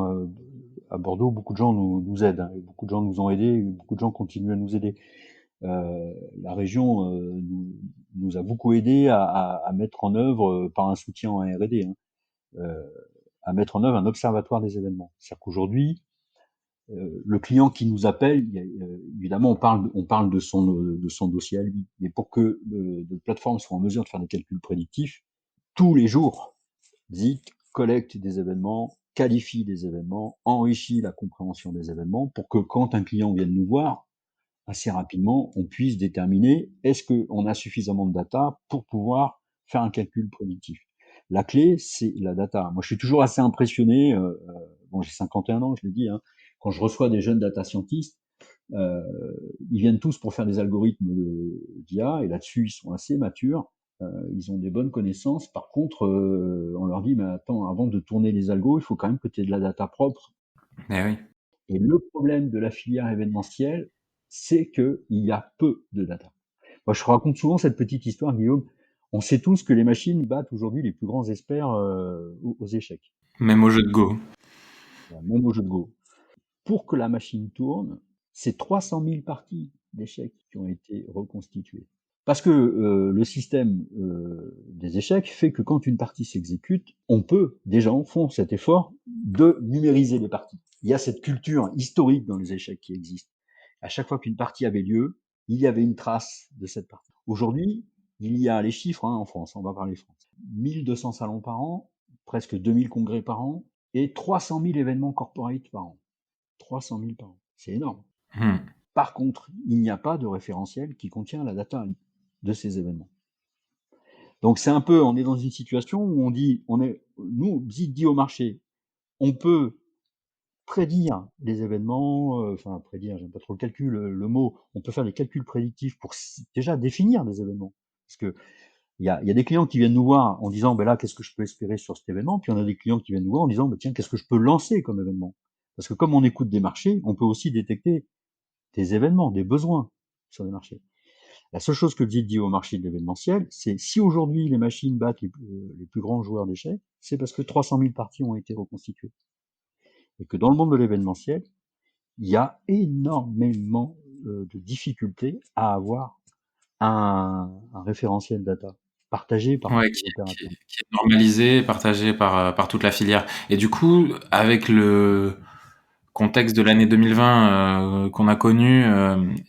à Bordeaux, beaucoup de gens nous aident, hein, et beaucoup de gens nous ont aidés, et beaucoup de gens continuent à nous aider. La région nous a beaucoup aidés à mettre en œuvre, par un soutien en R&D, hein, euh, à mettre en œuvre un observatoire des événements. C'est-à-dire qu'aujourd'hui, le client qui nous appelle, évidemment, on parle de son dossier à lui, mais pour que notre plateforme soit en mesure de faire des calculs prédictifs, tous les jours, Zik collecte des événements, qualifie des événements, enrichit la compréhension des événements pour que quand un client vienne nous voir, assez rapidement, on puisse déterminer est-ce qu'on a suffisamment de data pour pouvoir faire un calcul prédictif. La clé, c'est la data. Moi, je suis toujours assez impressionné, bon, j'ai 51 ans, je l'ai dit, hein, quand je reçois des jeunes data scientists, euh, ils viennent tous pour faire des algorithmes d'IA, et là-dessus, ils sont assez matures. Ils ont des bonnes connaissances. Par contre, on leur dit, mais attends, avant de tourner les algos, il faut quand même que tu aies de la data propre.
Eh oui.
Et le problème de la filière événementielle, c'est qu'il y a peu de data. Moi, je raconte souvent cette petite histoire, Guillaume. On sait tous que les machines battent aujourd'hui les plus grands experts aux échecs,
Même au jeu de Go.
même au jeu de Go. Pour que la machine tourne, c'est 300 000 parties d'échecs qui ont été reconstituées. Parce que le système des échecs fait que quand une partie s'exécute, des gens font cet effort de numériser les parties. Il y a cette culture historique dans les échecs qui existe. À chaque fois qu'une partie avait lieu, il y avait une trace de cette partie. Aujourd'hui, il y a les chiffres, hein, en France, on va parler France, 1200 salons par an, presque 2000 congrès par an et 300 000 événements corporate par an. 300 000 par an, c'est énorme.
Hmm.
Par contre, il n'y a pas de référentiel qui contient la data de ces événements. Donc c'est un peu, on est dans une situation où nous, Bzit dit au marché, on peut prédire les événements, prédire, j'aime pas trop le calcul, le mot, on peut faire des calculs prédictifs pour déjà définir des événements. Parce que il y a des clients qui viennent nous voir en disant, ben là, qu'est-ce que je peux espérer sur cet événement? Puis on a des clients qui viennent nous voir en disant, ben tiens, qu'est-ce que je peux lancer comme événement? Parce que comme on écoute des marchés, on peut aussi détecter des événements, des besoins sur les marchés. La seule chose que Bzit dit au marché de l'événementiel, c'est si aujourd'hui les machines battent les plus grands joueurs d'échecs, c'est parce que 300 000 parties ont été reconstituées. Et que dans le monde de l'événementiel, il y a énormément de difficultés à avoir un référentiel data partagé par tous
Ouais,
les opérateurs.
qui est normalisé, partagé par toute la filière. Et du coup, avec le contexte de l'année 2020 qu'on a connu,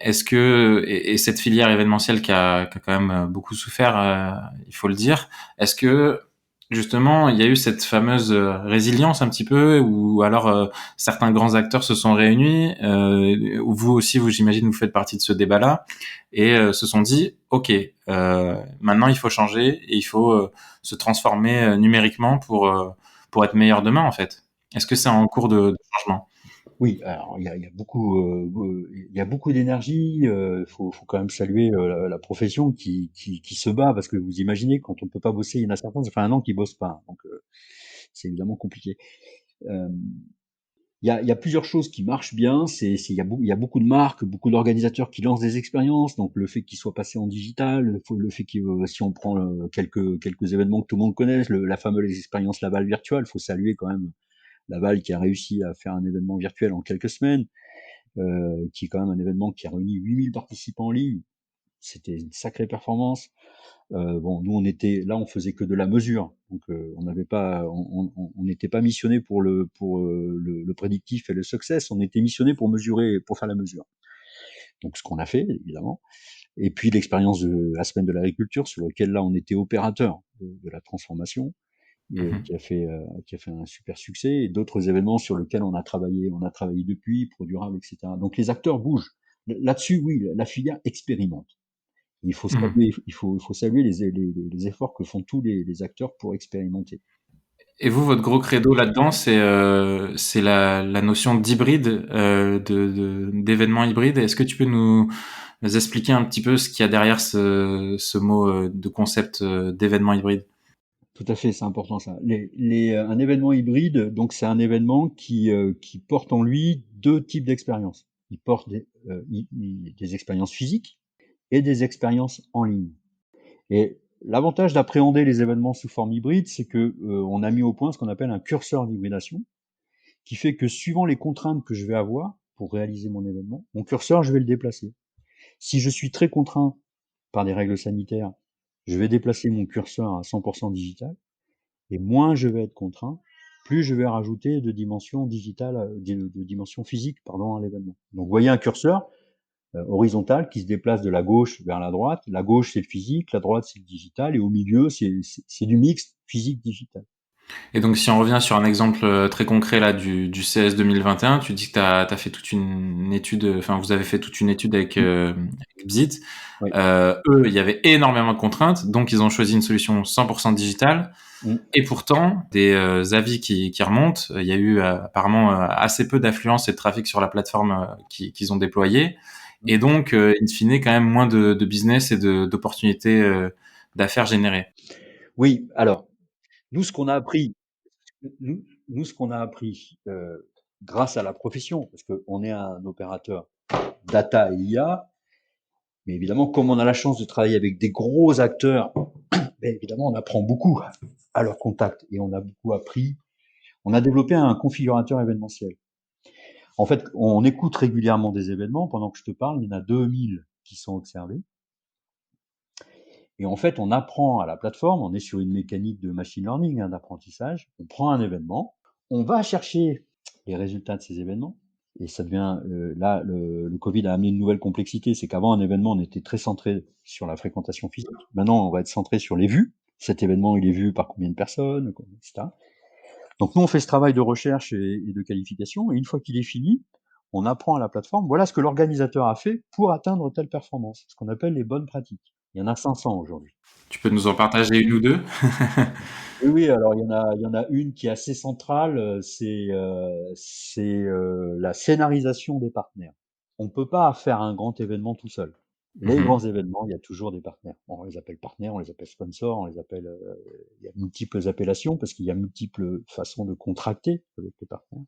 est-ce que et cette filière événementielle qui a quand même beaucoup souffert, il faut le dire, est-ce que justement il y a eu cette fameuse résilience un petit peu, ou alors certains grands acteurs se sont réunis, ou vous aussi, vous j'imagine vous faites partie de ce débat-là, et se sont dit ok, maintenant il faut changer et il faut se transformer numériquement pour être meilleur demain en fait. Est-ce que c'est en cours de changement?
Oui, alors il y a beaucoup d'énergie. Faut quand même saluer la profession qui se bat parce que vous imaginez quand on peut pas bosser, il y en a certains, ça fait 1 an qu'ils bossent pas, donc c'est évidemment compliqué. Euh, il y a plusieurs choses qui marchent bien. Il y a beaucoup de marques, beaucoup d'organisateurs qui lancent des expériences. Donc le fait qu'ils soient passés en digital, le fait que si on prend quelques événements que tout le monde connaisse, la fameuse expérience Laval virtuelle, faut saluer quand même Laval qui a réussi à faire un événement virtuel en quelques semaines, qui est quand même un événement qui a réuni 8000 participants en ligne. C'était une sacrée performance. Bon, nous on faisait que de la mesure, donc on n'avait pas, on n'était pas missionné pour le prédictif et le success, on était missionné pour mesurer, pour faire la mesure. Donc ce qu'on a fait évidemment. Et puis l'expérience de la semaine de l'agriculture sur laquelle là on était opérateur de la transformation,
Mhm.
qui a fait un super succès, et d'autres événements sur lesquels on a travaillé depuis, Pro Durable, etc. Donc les acteurs bougent. Là-dessus, oui, la filière expérimente.
Mhm.
Il faut saluer les efforts que font tous les acteurs pour expérimenter.
Et vous, votre gros credo là-dedans, c'est la notion d'hybride, d'événement hybride. Est-ce que tu peux nous expliquer un petit peu ce qu'il y a derrière ce mot de concept d'événement hybride?
Tout à fait, c'est important ça. Un événement hybride, donc c'est un événement qui porte en lui deux types d'expériences. Il porte des expériences physiques et des expériences en ligne. Et l'avantage d'appréhender les événements sous forme hybride, c'est que on a mis au point ce qu'on appelle un curseur d'hybridation, qui fait que suivant les contraintes que je vais avoir pour réaliser mon événement, mon curseur, je vais le déplacer. Si je suis très contraint par des règles sanitaires, je vais déplacer mon curseur à 100% digital, et moins je vais être contraint, plus je vais rajouter de dimensions digitales, de dimensions physiques, pardon, à l'événement. Donc, vous voyez un curseur horizontal qui se déplace de la gauche vers la droite. La gauche, c'est le physique, la droite, c'est le digital, et au milieu, c'est du mix physique-digital.
Et donc, si on revient sur un exemple très concret là du CS 2021, tu dis que t'as fait toute une étude, enfin, vous avez fait toute une étude
Mm.
avec Bzit.
Oui.
Eux, il y avait énormément de contraintes, donc ils ont choisi une solution 100% digitale.
Mm.
Et pourtant, des avis qui remontent, il y a eu apparemment assez peu d'affluence et de trafic sur la plateforme qu'ils ont déployée.
Mm.
Et donc, in fine, quand même moins de business et d'opportunités d'affaires générées.
Oui, alors, nous, ce qu'on a appris, ce qu'on a appris grâce à la profession, parce qu'on est un opérateur data et IA, mais évidemment, comme on a la chance de travailler avec des gros acteurs, ben évidemment, on apprend beaucoup à leur contact et on a beaucoup appris. On a développé un configurateur événementiel. En fait, on écoute régulièrement des événements. Pendant que je te parle, il y en a 2000 qui sont observés. Et en fait, on apprend à la plateforme. On est sur une mécanique de machine learning, hein, d'apprentissage. On prend un événement, on va chercher les résultats de ces événements. Et ça devient là, le Covid a amené une nouvelle complexité. C'est qu'avant un événement, on était très centré sur la fréquentation physique. Maintenant, on va être centré sur les vues. Cet événement, il est vu par combien de personnes, etc. Donc nous, on fait ce travail de recherche et de qualification, et une fois qu'il est fini, on apprend à la plateforme, voilà ce que l'organisateur a fait pour atteindre telle performance, ce qu'on appelle les bonnes pratiques. Il y en a 500 aujourd'hui.
Tu peux nous en partager une ou deux?
Oui, oui, alors il y en a une qui est assez centrale, c'est la scénarisation des partenaires. On ne peut pas faire un grand événement tout seul. Les grands
Mhm.
événements, il y a toujours des partenaires. Bon, on les appelle partenaires, on les appelle sponsors, il y a multiples appellations parce qu'il y a multiples façons de contracter avec les partenaires.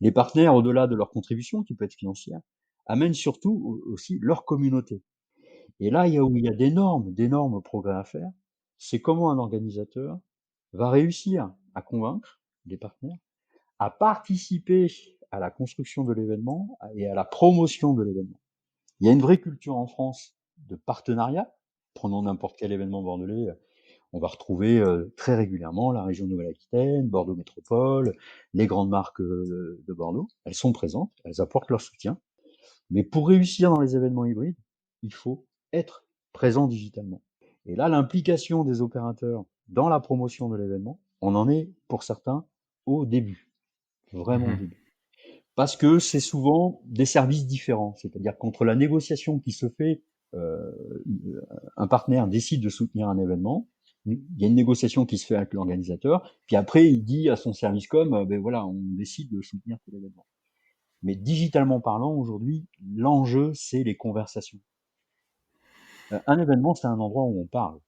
Les partenaires, au-delà de leur contribution, qui peut être financière, amènent surtout aussi leur communauté. Et là, où il y a d'énormes progrès à faire, c'est comment un organisateur va réussir à convaincre les partenaires à participer à la construction de l'événement et à la promotion de l'événement. Il y a une vraie culture en France de partenariat. Prenons n'importe quel événement bordelais, on va retrouver très régulièrement la région Nouvelle-Aquitaine, Bordeaux Métropole, les grandes marques de Bordeaux. Elles sont présentes, elles apportent leur soutien. Mais pour réussir dans les événements hybrides, il faut être présent digitalement. Et là, l'implication des opérateurs dans la promotion de l'événement, on en est pour certains au début, vraiment au
Mhm.
début. Parce que c'est souvent des services différents. C'est-à-dire qu'entre la négociation qui se fait, euh, un partenaire décide de soutenir un événement, il y a une négociation qui se fait avec l'organisateur, puis après il dit à son service com, ben voilà, on décide de soutenir tel événement. Mais digitalement parlant, aujourd'hui, l'enjeu, c'est les conversations. Un événement, c'est un endroit où on parle.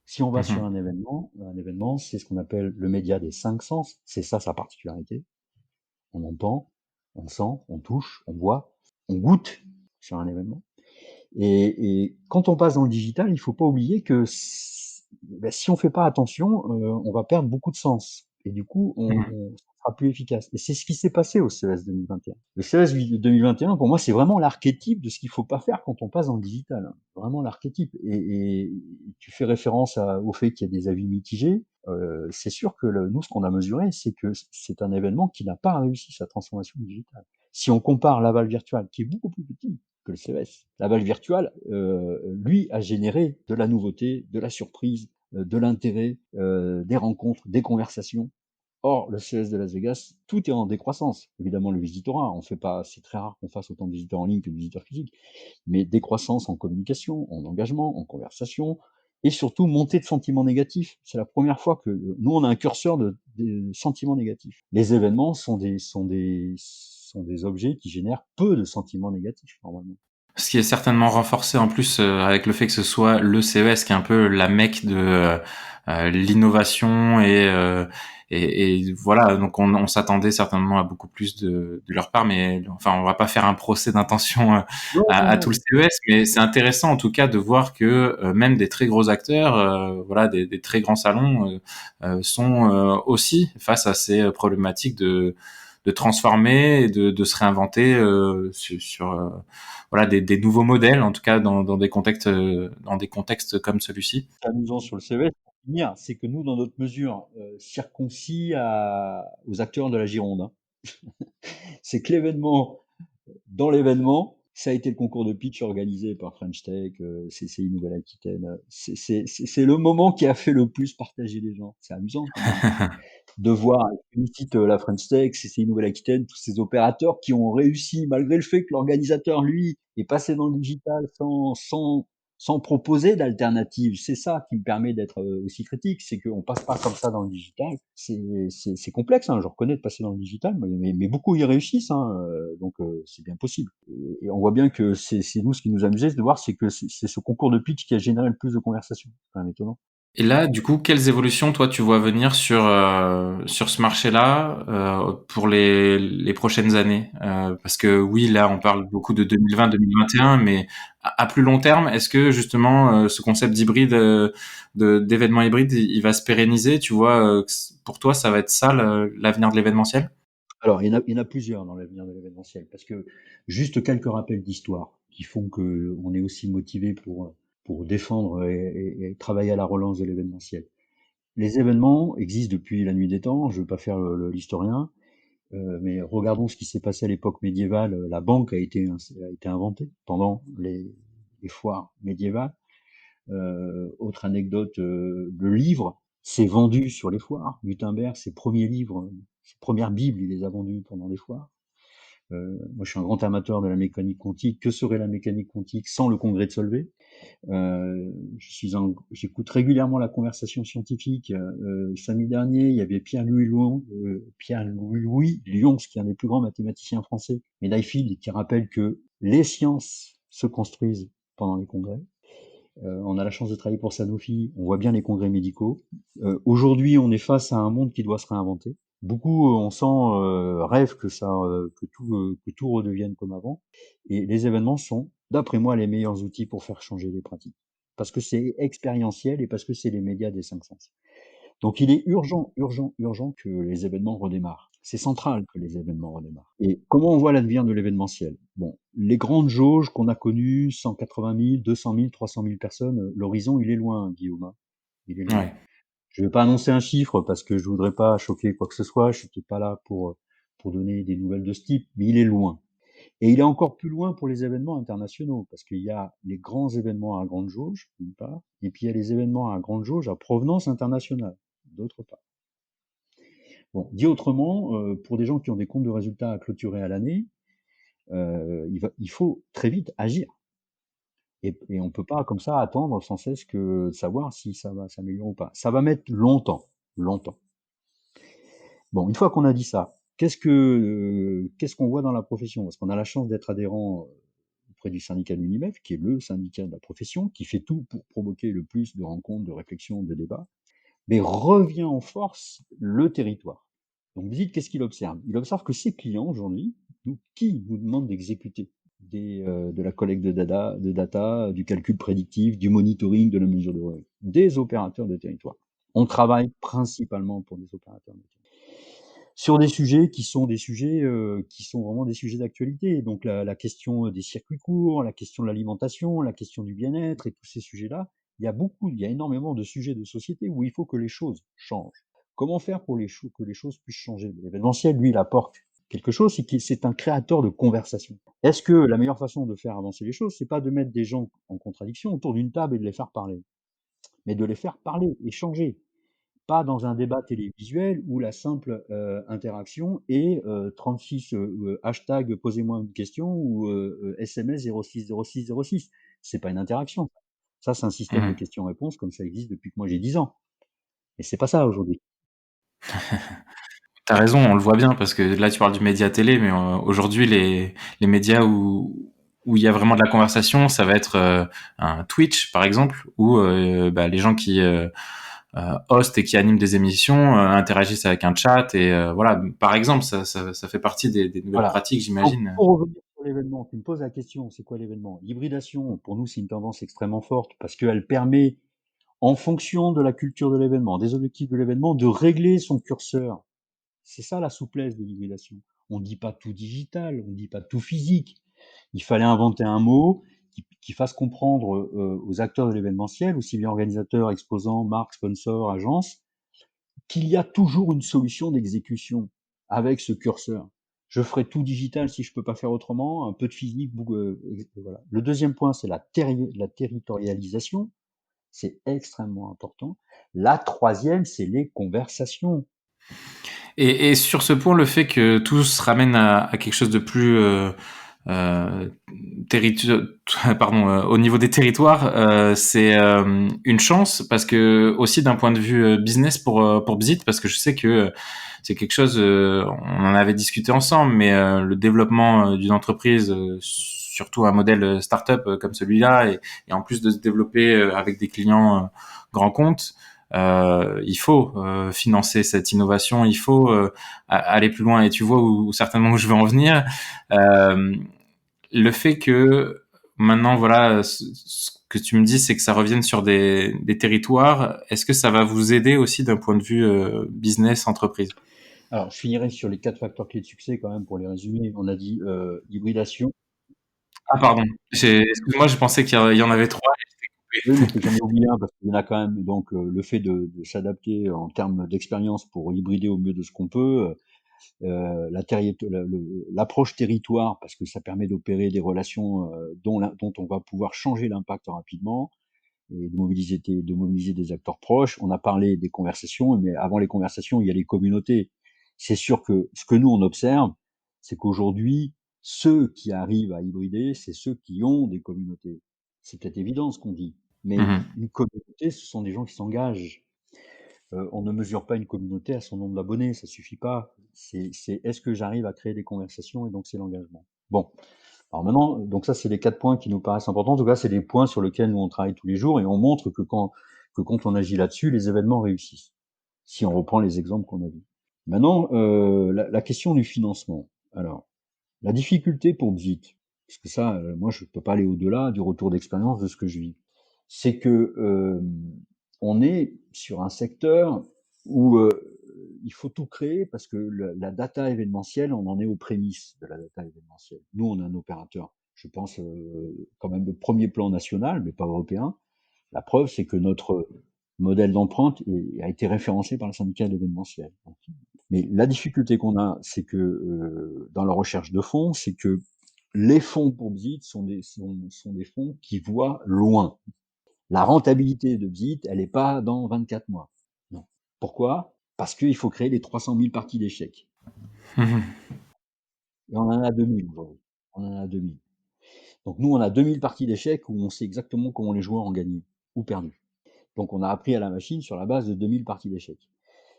Si on va sur
Mhm.
un événement, c'est ce qu'on appelle le média des cinq sens. C'est ça sa particularité. On entend, on sent, on touche, on voit, on goûte sur un événement. Et quand on passe dans le digital, il faut pas oublier que si on fait pas attention, on va perdre beaucoup de sens. Et du coup,
Mhm.
on sera plus efficace. Et c'est ce qui s'est passé au CES 2021. Le CES 2021, pour moi, c'est vraiment l'archétype de ce qu'il faut pas faire quand on passe dans le digital, hein. Vraiment l'archétype. Et tu fais référence au fait qu'il y a des avis mitigés. C'est sûr que nous, ce qu'on a mesuré, c'est que c'est un événement qui n'a pas réussi sa transformation digitale. Si on compare Laval Virtual, qui est beaucoup plus petit que le CES, Laval Virtual, lui, a généré de la nouveauté, de la surprise, de l'intérêt, des rencontres, des conversations. Or, le CES de Las Vegas, tout est en décroissance. Évidemment, le visitorat, on fait pas, c'est très rare qu'on fasse autant de visiteurs en ligne que de visiteurs physiques, mais décroissance en communication, en engagement, en conversation, et surtout montée de sentiments négatifs. C'est la première fois que nous, on a un curseur de sentiments négatifs. Les événements sont des objets qui génèrent peu de sentiments négatifs, normalement.
Ce qui est certainement renforcé en plus avec le fait que ce soit le CES qui est un peu la mecque de l'innovation et voilà, donc on s'attendait certainement à beaucoup plus de leur part, mais enfin on va pas faire un procès d'intention
Non, non,
à tout le
non.
CES, mais c'est intéressant en tout cas de voir que même des très gros acteurs, voilà, des très grands salons sont aussi face à ces problématiques de transformer et de se réinventer sur voilà des nouveaux modèles en tout cas dans des contextes comme celui-ci.
Ce qui est amusant sur le CES, pour finir, c'est que nous, dans notre mesure, circoncis aux acteurs de la Gironde, hein, c'est que dans l'événement, ça a été le concours de pitch organisé par French Tech, CCI Nouvelle-Aquitaine. C'est le moment qui a fait le plus partager les gens. C'est amusant quand même de voir, je félicite la French Tech, CCI Nouvelle-Aquitaine, tous ces opérateurs qui ont réussi, malgré le fait que l'organisateur, lui, est passé dans le digital sans proposer d'alternative. C'est ça qui me permet d'être aussi critique, c'est qu'on passe pas comme ça dans le digital. C'est complexe, hein, je reconnais de passer dans le digital, mais beaucoup y réussissent, hein, donc c'est bien possible. Et on voit bien que c'est nous, ce qui nous amusait de voir, c'est que c'est ce concours de pitch qui a généré le plus de conversations. C'est quand même étonnant.
Et là, du coup, quelles évolutions toi tu vois venir sur ce marché-là pour les prochaines années? Parce que oui, là, on parle beaucoup de 2020-2021, mais à plus long terme, est-ce que justement ce concept d'hybride, d'événement hybride, il va se pérenniser? Tu vois, pour toi, ça va être ça l'avenir de l'événementiel?
Alors, il y en a plusieurs dans l'avenir de l'événementiel, parce que juste quelques rappels d'histoire qui font que on est aussi motivé pour défendre et travailler à la relance de l'événementiel. Les événements existent depuis la nuit des temps, je ne veux pas faire l'historien, mais regardons ce qui s'est passé à l'époque médiévale. La banque a été inventée pendant les foires médiévales. Autre anecdote, le livre s'est vendu sur les foires. Gutenberg, ses premiers livres, ses premières bibles, il les a vendus pendant les foires. Moi, je suis un grand amateur de la mécanique quantique. Que serait la mécanique quantique sans le congrès de Solvay? J'écoute régulièrement la conversation scientifique. Samedi dernier, il y avait Pierre-Louis Lyons, qui est un des plus grands mathématiciens français, médaille Fields, qui rappelle que les sciences se construisent pendant les congrès. On a la chance de travailler pour Sanofi, on voit bien les congrès médicaux. Aujourd'hui, on est face à un monde qui doit se réinventer. Beaucoup, on sent, rêvent que tout redevienne comme avant. Et les événements sont, d'après moi, les meilleurs outils pour faire changer les pratiques. Parce que c'est expérientiel et parce que c'est les médias des cinq sens. Donc il est urgent, urgent, urgent que les événements redémarrent. C'est central que les événements redémarrent. Et comment on voit l'avenir de l'événementiel? Bon, les grandes jauges qu'on a connues, 180 000, 200 000, 300 000 personnes, l'horizon, il est loin, Guillaume, hein. Il est loin.
Ouais.
Je ne vais pas annoncer un chiffre parce que je voudrais pas choquer quoi que ce soit. Je suis peut-être pas là pour donner des nouvelles de ce type, mais il est loin. Et il est encore plus loin pour les événements internationaux, parce qu'il y a les grands événements à grande jauge, d'une part, et puis il y a les événements à grande jauge à provenance internationale, d'autre part. Bon, dit autrement, pour des gens qui ont des comptes de résultats à clôturer à l'année, il faut très vite agir. Et on ne peut pas comme ça attendre sans cesse que savoir si ça va s'améliorer ou pas. Ça va mettre longtemps, longtemps. Bon, une fois qu'on a dit ça, qu'est-ce qu'on voit dans la profession? Parce qu'on a la chance d'être adhérent auprès du syndicat de l'UNIMEF, qui est le syndicat de la profession, qui fait tout pour provoquer le plus de rencontres, de réflexions, de débats, mais revient en force le territoire. Donc Bzit, qu'est-ce qu'il observe? Il observe que ses clients aujourd'hui, qui nous demandent d'exécuter de la collecte de data, du calcul prédictif, du monitoring, de la mesure de revenu, des opérateurs de territoire. On travaille principalement pour des opérateurs de territoire sur des sujets qui sont vraiment des sujets d'actualité. Donc la question des circuits courts, la question de l'alimentation, la question du bien-être et tous ces sujets-là, il y a énormément de sujets de société où il faut que les choses changent. Comment faire pour que les choses puissent changer? L'événementiel, lui, il apporte quelque chose, c'est que c'est un créateur de conversation. Est-ce que la meilleure façon de faire avancer les choses, c'est pas de mettre des gens en contradiction autour d'une table et de les faire parler, mais de les faire parler, échanger, pas dans un débat télévisuel où la simple interaction est 36 hashtag posez-moi une question ou SMS 060606. C'est pas une interaction. Ça, c'est un système de
Mhm.
questions-réponses comme ça existe depuis que moi j'ai 10 ans. Et c'est pas ça aujourd'hui.
T'as raison, on le voit bien parce que là tu parles du média télé, mais aujourd'hui les médias où il y a vraiment de la conversation, ça va être un Twitch par exemple, où bah, les gens qui hostent et qui animent des émissions interagissent avec un chat et voilà. Par exemple, ça fait partie des nouvelles
Voilà.
pratiques,
Donc,
j'imagine.
pour revenir sur l'événement, tu me poses la question, c'est quoi l'événement? L'hybridation, pour nous, c'est une tendance extrêmement forte parce qu'elle permet, en fonction de la culture de l'événement, des objectifs de l'événement, de régler son curseur. C'est ça la souplesse de l'hybridation. On ne dit pas tout digital, on ne dit pas tout physique. Il fallait inventer un mot qui fasse comprendre aux acteurs de l'événementiel, aussi bien organisateurs, exposants, marques, sponsors, agences, qu'il y a toujours une solution d'exécution avec ce curseur. Je ferai tout digital si je peux pas faire autrement, un peu de physique, voilà. Le deuxième point, c'est la territorialisation. C'est extrêmement important. La troisième, c'est les conversations.
Et sur ce point, le fait que tout se ramène à quelque chose de plus euh, pardon, au niveau des territoires, c'est une chance parce que aussi d'un point de vue business pour Bzit, parce que je sais que c'est quelque chose, on en avait discuté ensemble, mais le développement d'une entreprise, surtout un modèle startup comme celui-là, et en plus de se développer avec des clients grands comptes. Il faut financer cette innovation, il faut aller plus loin. Et tu vois certainement où je veux en venir. Euh, le fait que maintenant, voilà, ce que tu me dis, c'est que ça revienne sur des territoires. Est-ce que ça va vous aider aussi d'un point de vue business, entreprise?
Alors, je finirai sur les 4 facteurs clés de succès quand même pour les résumer. On a dit hybridation.
Ah, pardon. Excuse-moi, je pensais qu'il y en avait trois.
Oui, mais j'en ai oublié un parce qu'il y en a quand même. Donc, le fait de s'adapter en termes d'expérience pour hybrider au mieux de ce qu'on peut. L'approche territoire parce que ça permet d'opérer des relations dont on va pouvoir changer l'impact rapidement et de mobiliser des acteurs proches. On a parlé des conversations, mais avant les conversations, il y a les communautés. C'est sûr que ce que nous, on observe, c'est qu'aujourd'hui, ceux qui arrivent à hybrider, c'est ceux qui ont des communautés. C'est peut-être évident ce qu'on dit, mais
Mhm.
une communauté, ce sont des gens qui s'engagent. On ne mesure pas une communauté à son nombre d'abonnés, ça suffit pas. Est-ce que j'arrive à créer des conversations et donc c'est l'engagement. Bon, alors maintenant, donc ça c'est les 4 points qui nous paraissent importants. En tout cas, c'est des points sur lesquels nous on travaille tous les jours et on montre que quand on agit là-dessus, les événements réussissent. Si on reprend les exemples qu'on a vus. Maintenant, la question du financement. Alors, la difficulté pour Bzit, parce que ça, moi je peux pas aller au-delà du retour d'expérience de ce que je vis, c'est que on est sur un secteur où il faut tout créer parce que la data événementielle, on en est aux prémices de la data événementielle. Nous, on est un opérateur, je pense, quand même de premier plan national, mais pas européen. La preuve, c'est que notre modèle d'empreinte a été référencé par le syndicat de l'événementiel. Mais la difficulté qu'on a, c'est que dans la recherche de fonds, c'est que les fonds pour Bzit sont des fonds qui voient loin. La rentabilité de Bzit, elle n'est pas dans 24 mois. Non. Pourquoi? Parce qu'il faut créer les 300 000 parties d'échecs.
Mhm.
Et on en a 2000 aujourd'hui. On en a 2000. Donc nous, on a 2000 parties d'échecs où on sait exactement comment les joueurs ont gagné ou perdu. Donc on a appris à la machine sur la base de 2000 parties d'échecs.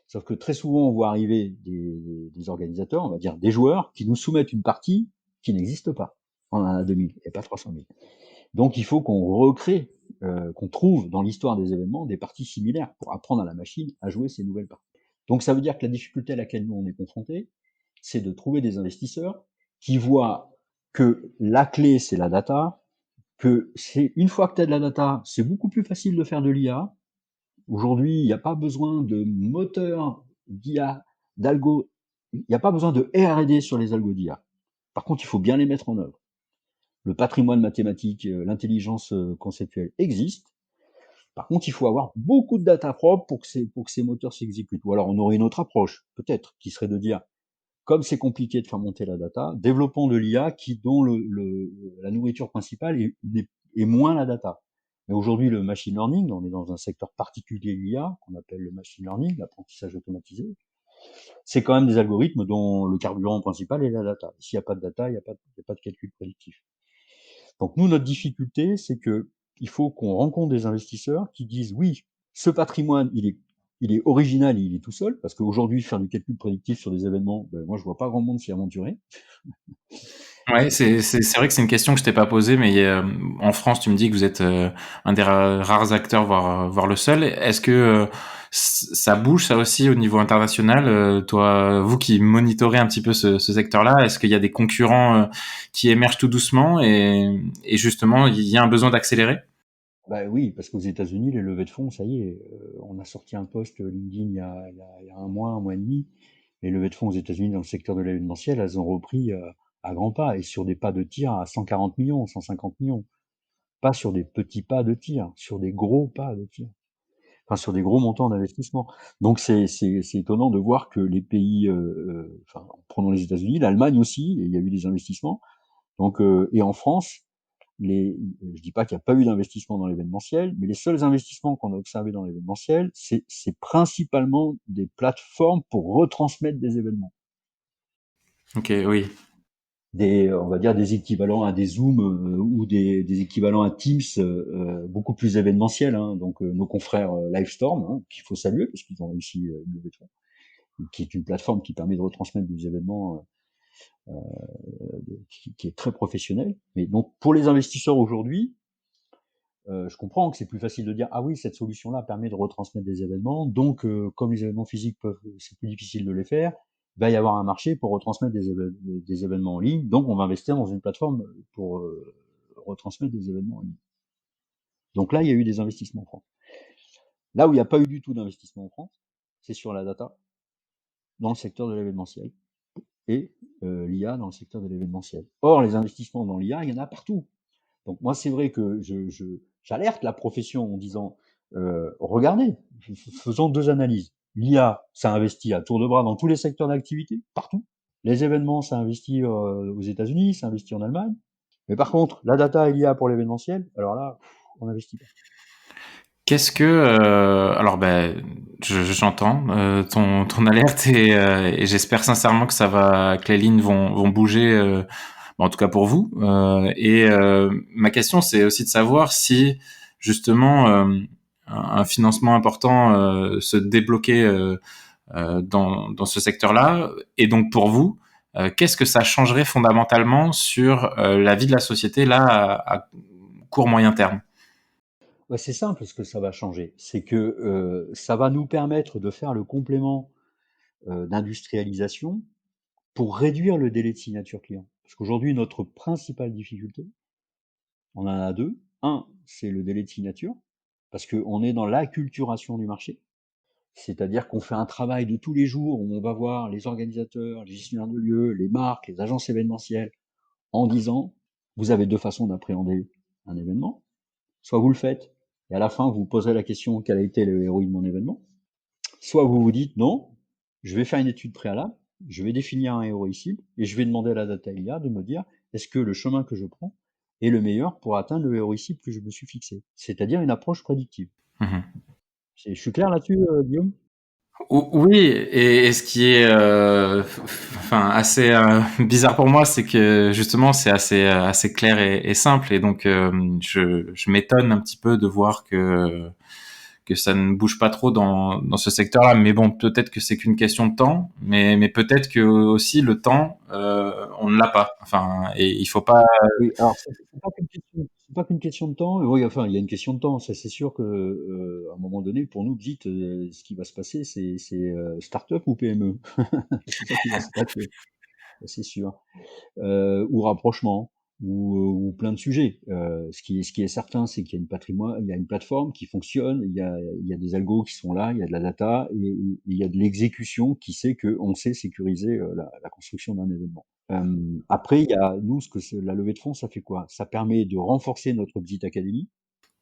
Sauf que très souvent, on voit arriver des organisateurs, on va dire des joueurs, qui nous soumettent une partie qui n'existe pas. On en a 2000 et pas 300 000. Donc, il faut qu'on recrée, qu'on trouve dans l'histoire des événements des parties similaires pour apprendre à la machine à jouer ces nouvelles parties. Donc, ça veut dire que la difficulté à laquelle nous on est confrontés, c'est de trouver des investisseurs qui voient que la clé, c'est la data, que c'est une fois que tu as de la data, c'est beaucoup plus facile de faire de l'IA. Aujourd'hui, il n'y a pas besoin de moteur d'IA, d'algo, il n'y a pas besoin de R&D sur les algos d'IA. Par contre, il faut bien les mettre en œuvre. Le patrimoine mathématique, l'intelligence conceptuelle existe. Par contre, il faut avoir beaucoup de data propre pour que ces moteurs s'exécutent. Ou alors, on aurait une autre approche, peut-être, qui serait de dire, comme c'est compliqué de faire monter la data, développons de l'IA dont la nourriture principale est moins la data. Mais aujourd'hui, le machine learning, on est dans un secteur particulier de l'IA, qu'on appelle le machine learning, l'apprentissage automatisé. C'est quand même des algorithmes dont le carburant principal est la data. S'il n'y a pas de data, il n'y a pas de calcul prédictif. Donc nous, notre difficulté, c'est que il faut qu'on rencontre des investisseurs qui disent oui, ce patrimoine, il est original, il est tout seul, parce qu'aujourd'hui, faire du calcul prédictif sur des événements, moi, je vois pas grand monde s'y aventurer.
Ouais, c'est vrai que c'est une question que je t'ai pas posée, mais en France, tu me dis que vous êtes un des rares acteurs, voire le seul. Est-ce que ça bouge ça aussi au niveau international? Toi, vous qui monitorez un petit peu ce secteur-là, est-ce qu'il y a des concurrents qui émergent tout doucement et justement il y a un besoin d'accélérer?
Bah oui, parce qu'aux États-Unis, les levées de fonds, ça y est, on a sorti un post LinkedIn il y a un mois et demi. Les levées de fonds aux États-Unis dans le secteur de l'événementiel, elles ont repris à grands pas et sur des pas de tir à 140 millions, 150 millions. Pas sur des petits pas de tir, sur des gros pas de tir. Enfin, sur des gros montants d'investissement. Donc c'est étonnant de voir que les pays, enfin, prenons les États-Unis, l'Allemagne aussi, il y a eu des investissements. Donc et en France, je dis pas qu'il n'y a pas eu d'investissement dans l'événementiel, mais les seuls investissements qu'on a observés dans l'événementiel, c'est principalement des plateformes pour retransmettre des événements.
Ok, oui.
On va dire des équivalents à des Zoom ou des équivalents à Teams beaucoup plus événementiels. Hein. Donc nos confrères Livestorm, hein, qu'il faut saluer parce qu'ils ont réussi une levée de fonds, qui est une plateforme qui permet de retransmettre des événements qui est très professionnelle. Mais donc pour les investisseurs aujourd'hui, je comprends que c'est plus facile de dire ah oui cette solution-là permet de retransmettre des événements, donc comme les événements physiques c'est plus difficile de les faire, il va y avoir un marché pour retransmettre des événements en ligne, donc on va investir dans une plateforme pour retransmettre des événements en ligne. Donc là il y a eu des investissements en France. Là où il n'y a pas eu du tout d'investissement en France, c'est sur la data dans le secteur de l'événementiel et l'IA dans le secteur de l'événementiel. Or les investissements dans l'IA, il y en a partout. Donc moi, c'est vrai que j'alerte la profession en disant, regardez, faisons deux analyses. L'IA, ça investit à tour de bras dans tous les secteurs d'activité, partout. Les événements, ça investit aux États-Unis, ça investit en Allemagne. Mais par contre, la data et l'IA pour l'événementiel, alors là, on n'investit pas.
Qu'est-ce que alors ben j'entends ton alerte et j'espère sincèrement que ça va que les lignes vont bouger en tout cas pour vous et ma question c'est aussi de savoir si justement un financement important se débloquait dans ce secteur-là et donc pour vous qu'est-ce que ça changerait fondamentalement sur la vie de la société là à court moyen terme?
Ouais, c'est simple ce que ça va changer. C'est que ça va nous permettre de faire le complément d'industrialisation pour réduire le délai de signature client. Parce qu'aujourd'hui, notre principale difficulté, on en a deux. Un, c'est le délai de signature, parce qu'on est dans l'acculturation du marché. C'est-à-dire qu'on fait un travail de tous les jours où on va voir les organisateurs, les gestionnaires de lieux, les marques, les agences événementielles, en disant, vous avez deux façons d'appréhender un événement. Soit vous le faites, et à la fin, vous vous poserez la question, quel a été le héros de mon événement. Soit vous vous dites, non, je vais faire une étude préalable, je vais définir un héros cible, et je vais demander à la data IA de me dire, est-ce que le chemin que je prends est le meilleur pour atteindre le héros cible que je me suis fixé. C'est-à-dire une approche prédictive.
Mmh.
Je suis clair là-dessus, Guillaume?
Oui, et ce qui est enfin assez bizarre pour moi, c'est que justement c'est assez clair et simple, et donc je m'étonne un petit peu de voir que ça ne bouge pas trop dans ce secteur-là. Mais bon, peut-être que c'est qu'une question de temps, mais peut-être que aussi le temps, on ne l'a pas. Enfin, et il faut pas.
Oui, alors c'est pas qu'une question de temps. Oui, enfin, il y a une question de temps. Ça, c'est sûr que, à un moment donné, pour nous, Bzitt, ce qui va se passer, c'est start-up ou PME. C'est ça qui va se passer, ça, c'est sûr. Ou rapprochement, ou plein de sujets. Ce qui est certain, c'est qu'il y a une patrimoine, il y a une plateforme qui fonctionne, il y a des algos qui sont là, il y a de la data, et il y a de l'exécution qui sait qu'on sait sécuriser la construction d'un événement. Après, il y a nous, la levée de fonds, ça fait quoi? Ça permet de renforcer notre petite académie,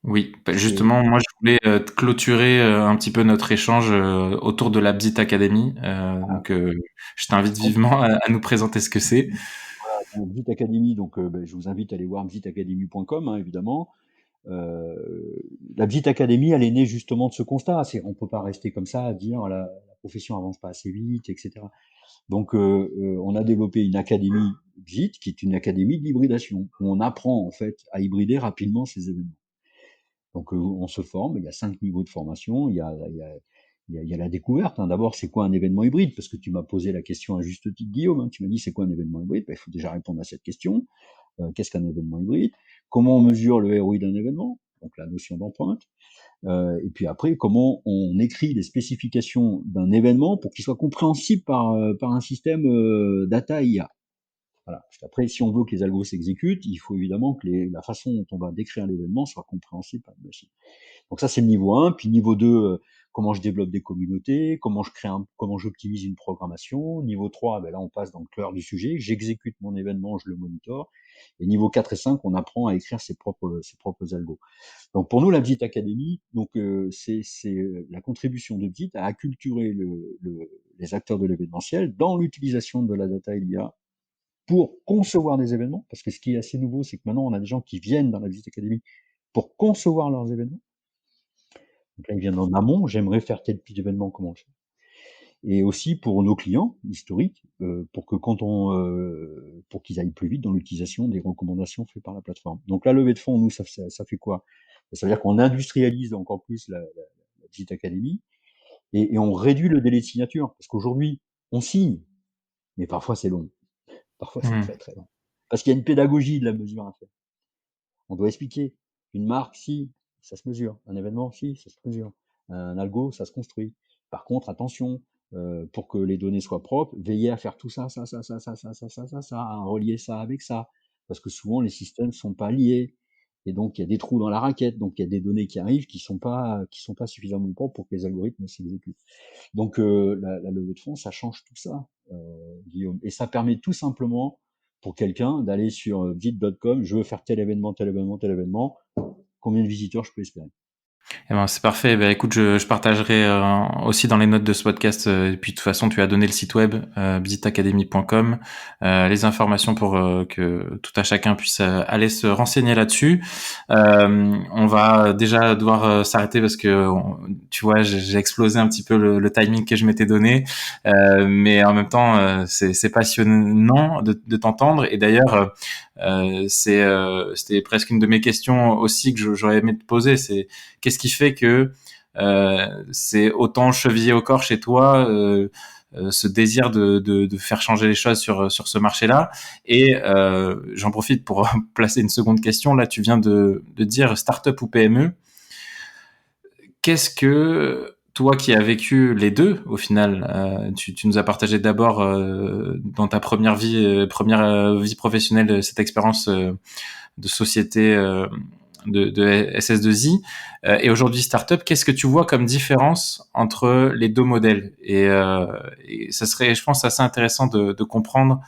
Oui, bah,
parce que
justement, moi je voulais clôturer un petit peu notre échange autour de la Bzit Academy.
ah,
Je t'invite vivement à nous présenter ce que c'est.
donc Bzitt Academy, donc je vous invite à aller voir bzitacademy.com, hein, évidemment. La Bzitt Academy, elle est née justement de ce constat. On peut pas rester comme ça à dire la profession avance pas assez vite, etc. Donc, on a développé une académie Bzitt, qui est une académie d'hybridation, où on apprend en fait à hybrider rapidement ces événements. Donc, on se forme. Il y a 5 niveaux de formation. Il y a la découverte, hein. D'abord, c'est quoi un événement hybride? Parce que tu m'as posé la question à juste titre, Guillaume, hein. Tu m'as dit, c'est quoi un événement hybride? Ben, il faut déjà répondre à cette question. Qu'est-ce qu'un événement hybride? Comment on mesure le ROI d'un événement? Donc, la notion d'empreinte. Et puis après, comment on écrit les spécifications d'un événement pour qu'il soit compréhensible par un système data IA. Voilà. Parce qu'après, si on veut que les algos s'exécutent, il faut évidemment que la façon dont on va décrire l'événement soit compréhensible par une machine. Donc ça, c'est le niveau 1. Puis niveau 2, comment je développe des communautés, comment j'optimise une programmation. Niveau 3, ben là, on passe dans le cœur du sujet. J'exécute mon événement, je le monitore. Et niveau 4 et 5, on apprend à écrire ses propres algos. Donc pour nous, la Bzitt Academy, donc c'est la contribution de Bzitt à acculturer les acteurs de l'événementiel dans l'utilisation de la data et l'IA pour concevoir des événements. Parce que ce qui est assez nouveau, c'est que maintenant, on a des gens qui viennent dans la Bzitt Academy pour concevoir leurs événements. Donc là, ils viennent en amont, j'aimerais faire tel type d'événement, comment je fais. Et aussi pour nos clients historiques, pour qu'ils aillent plus vite dans l'utilisation des recommandations faites par la plateforme. Donc la levée de fonds, nous, ça fait quoi? Ça veut dire qu'on industrialise encore plus la Bzitt Academy, et on réduit le délai de signature. Parce qu'aujourd'hui, on signe, mais parfois c'est long. Parfois c'est
Hmm.
très très long. Parce qu'il y a une pédagogie de la mesure à faire. On doit expliquer. Une marque, si, ça se mesure. Un événement, si, ça se mesure. Un algo, ça se construit. Par contre, attention, pour que les données soient propres, veillez à faire tout ça, à relier ça avec ça. Parce que souvent, les systèmes ne sont pas liés. Et donc, il y a des trous dans la raquette. Donc, il y a des données qui arrivent qui sont pas suffisamment propres pour que les algorithmes s'exécutent. Donc, la levée de fonds, ça change tout ça, Guillaume. Et ça permet tout simplement pour quelqu'un d'aller sur bit.com, je veux faire tel événement, tel événement, tel événement. Combien de visiteurs je peux espérer?
Eh ben, c'est parfait. Ben, écoute, je partagerai aussi dans les notes de ce podcast. Et puis de toute façon, tu as donné le site web bzitacademy.com, les informations pour que tout à chacun puisse aller se renseigner là-dessus. On va déjà devoir s'arrêter parce que tu vois, j'ai explosé un petit peu le timing que je m'étais donné, mais en même temps, c'est passionnant de t'entendre. Et d'ailleurs, c'était presque une de mes questions aussi que j'aurais aimé te poser. C'est qu'est-ce qui fait que c'est autant chevillé au corps chez toi, ce désir de faire changer les choses sur ce marché-là. Et j'en profite pour placer une seconde question. Là, tu viens de dire start-up ou PME. Qu'est-ce que toi qui as vécu les deux, au final, tu nous as partagé d'abord dans ta première vie professionnelle cette expérience de société de SS2I et aujourd'hui startup. Qu'est-ce que tu vois comme différence entre les deux modèles? Et ça serait, je pense, assez intéressant de comprendre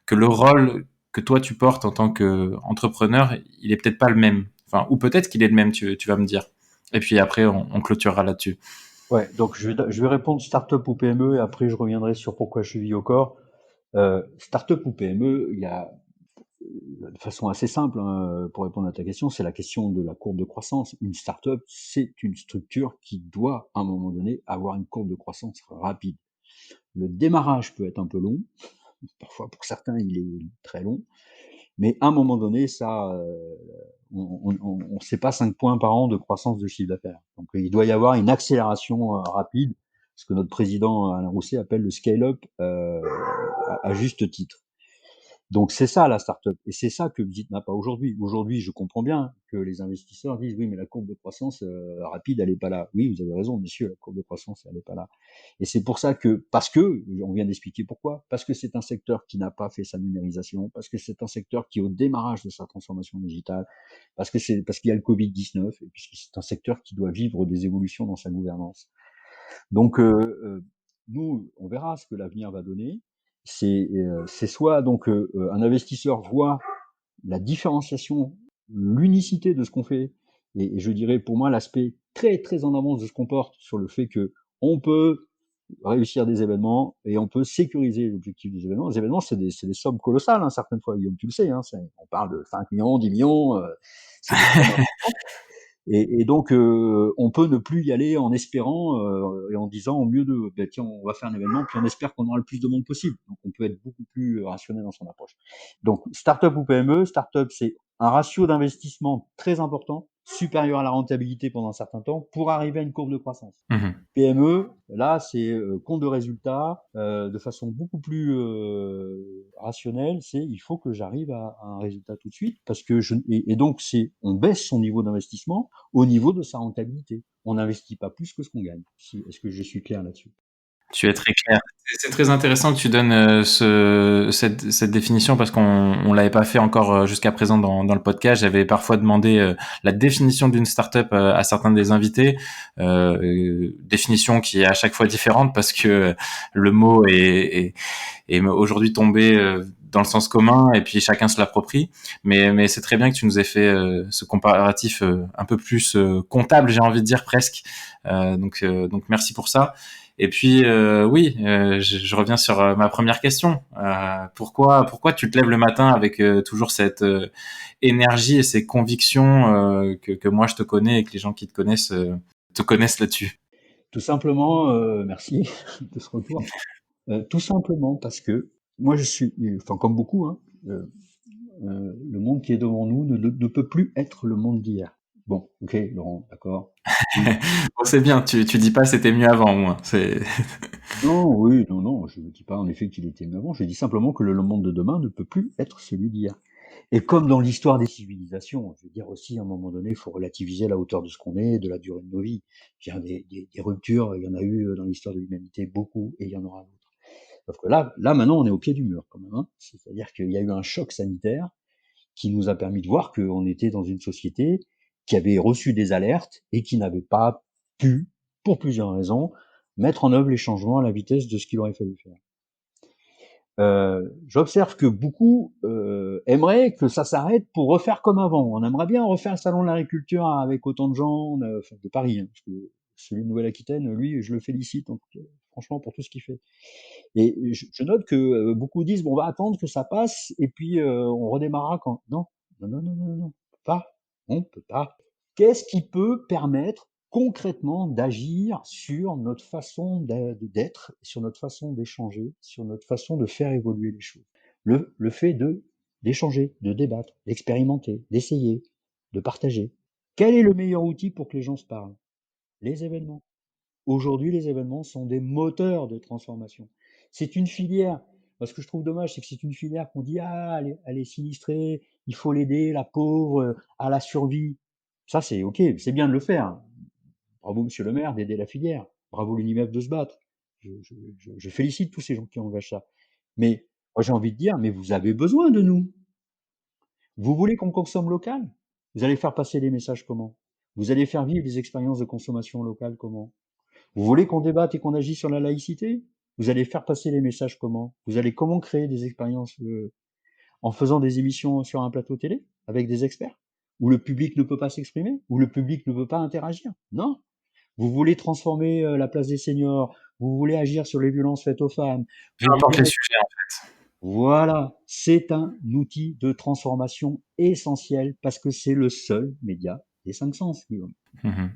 que le rôle que toi tu portes en tant qu'entrepreneur, il est peut-être pas le même. Enfin, ou peut-être qu'il est le même, tu vas me dire. Et puis après, on clôturera là-dessus.
Ouais, donc je vais répondre start-up ou PME, et après je reviendrai sur pourquoi je vis au corps. Start-up ou PME, il y a de façon assez simple, hein, pour répondre à ta question, c'est la question de la courbe de croissance. Une start-up, c'est une structure qui doit, à un moment donné, avoir une courbe de croissance rapide. Le démarrage peut être un peu long, parfois pour certains il est très long, Mais à un moment donné, ça, on sait pas 5 points par an de croissance de chiffre d'affaires. Donc, il doit y avoir une accélération rapide, ce que notre président Alain Rousset appelle le scale-up à juste titre. Donc c'est ça la startup et c'est ça que Bzit n'a pas aujourd'hui. Aujourd'hui, je comprends bien que les investisseurs disent oui, mais la courbe de croissance rapide, elle est pas là. Oui, vous avez raison, messieurs, la courbe de croissance, elle est pas là. Et c'est pour ça que, parce que, on vient d'expliquer pourquoi, parce que c'est un secteur qui n'a pas fait sa numérisation, parce que c'est un secteur qui est au démarrage de sa transformation digitale, parce qu'il y a le Covid-19 et puisque c'est un secteur qui doit vivre des évolutions dans sa gouvernance. Donc nous, on verra ce que l'avenir va donner. C'est soit donc un investisseur voit la différenciation, l'unicité de ce qu'on fait, et je dirais pour moi l'aspect très très en avance de ce qu'on porte sur le fait que on peut réussir des événements et on peut sécuriser l'objectif des événements. Les événements, c'est des sommes colossales, hein, certaines fois, Guillaume, tu le sais, hein, on parle de 5 millions, 10 millions, c'est des sommes importantes. Et donc, on peut ne plus y aller en espérant et en disant au mieux de, ben, tiens, on va faire un événement, puis on espère qu'on aura le plus de monde possible. Donc, on peut être beaucoup plus rationnel dans son approche. Donc, startup ou PME, startup, c'est un ratio d'investissement très important, supérieur à la rentabilité pendant un certain temps, pour arriver à une courbe de croissance.
Mmh.
PME, là, c'est compte de résultat de façon beaucoup plus rationnelle. C'est il faut que j'arrive à un résultat tout de suite parce que et donc c'est on baisse son niveau d'investissement au niveau de sa rentabilité. On n'investit pas plus que ce qu'on gagne. Est-ce que je suis clair là-dessus?
Tu es très clair. C'est très intéressant que tu donnes cette définition parce qu'on l'avait pas fait encore jusqu'à présent dans le podcast. J'avais parfois demandé la définition d'une startup à certains des invités, définition qui est à chaque fois différente parce que le mot est aujourd'hui tombé dans le sens commun et puis chacun se l'approprie. Mais c'est très bien que tu nous aies fait ce comparatif un peu plus comptable, j'ai envie de dire presque. Donc merci pour ça. Et puis oui, je reviens sur ma première question. Pourquoi tu te lèves le matin avec toujours cette énergie et ces convictions que moi je te connais et que les gens qui te connaissent là-dessus?
Tout simplement, merci de ce retour. Tout simplement parce que moi je suis, enfin comme beaucoup, hein, le monde qui est devant nous ne peut plus être le monde d'hier. Bon, ok, Laurent, d'accord. Oui.
Bon, c'est bien, tu dis pas c'était mieux avant, moi. C'est
Non, oui, non, non, je ne dis pas en effet qu'il était mieux avant, je dis simplement que le monde de demain ne peut plus être celui d'hier. Et comme dans l'histoire des civilisations, je veux dire aussi, à un moment donné, il faut relativiser la hauteur de ce qu'on est, de la durée de nos vies. Je veux dire, des ruptures, il y en a eu dans l'histoire de l'humanité beaucoup, et il y en aura d'autres. Sauf que là, maintenant, on est au pied du mur, quand même, hein. C'est-à-dire qu'il y a eu un choc sanitaire qui nous a permis de voir qu'on était dans une société qui avait reçu des alertes et qui n'avait pas pu, pour plusieurs raisons, mettre en œuvre les changements à la vitesse de ce qu'il aurait fallu faire. J'observe que beaucoup aimeraient que ça s'arrête pour refaire comme avant. On aimerait bien refaire le salon de l'agriculture avec autant de gens, enfin, de Paris, hein, parce que celui de Nouvelle-Aquitaine, lui, je le félicite, donc, franchement, pour tout ce qu'il fait. Et je note que beaucoup disent, bon, on va attendre que ça passe, et puis on redémarrera quand... Non, non, non, non, non, non, on peut pas. Qu'est-ce qui peut permettre concrètement d'agir sur notre façon d'être, sur notre façon d'échanger, sur notre façon de faire évoluer les choses? Le fait d'échanger, de débattre, d'expérimenter, d'essayer, de partager. Quel est le meilleur outil pour que les gens se parlent? Les événements. Aujourd'hui, les événements sont des moteurs de transformation. C'est une filière. Ce que je trouve dommage, c'est que c'est une filière qu'on dit, ah, elle est sinistrée, il faut l'aider, la pauvre, à la survie. Ça, c'est OK, c'est bien de le faire. Bravo, monsieur le maire, d'aider la filière. Bravo, l'UNIMEF de se battre. Je félicite tous ces gens qui engagent ça. Mais moi, j'ai envie de dire, mais vous avez besoin de nous. Vous voulez qu'on consomme local? Vous allez faire passer les messages comment? Vous allez faire vivre des expériences de consommation locale comment? Vous voulez qu'on débatte et qu'on agisse sur la laïcité? Vous allez faire passer les messages comment? Vous allez comment créer des expériences en faisant des émissions sur un plateau télé avec des experts? Où le public ne peut pas s'exprimer? Où le public ne peut pas interagir? Non. Vous voulez transformer la place des seniors? Vous voulez agir sur les violences faites aux femmes?
peu
Vous
importe
voulez...
les sujets.
Voilà, c'est un outil de transformation essentiel parce que c'est le seul média des cinq sens, Guillaume.
Mhm.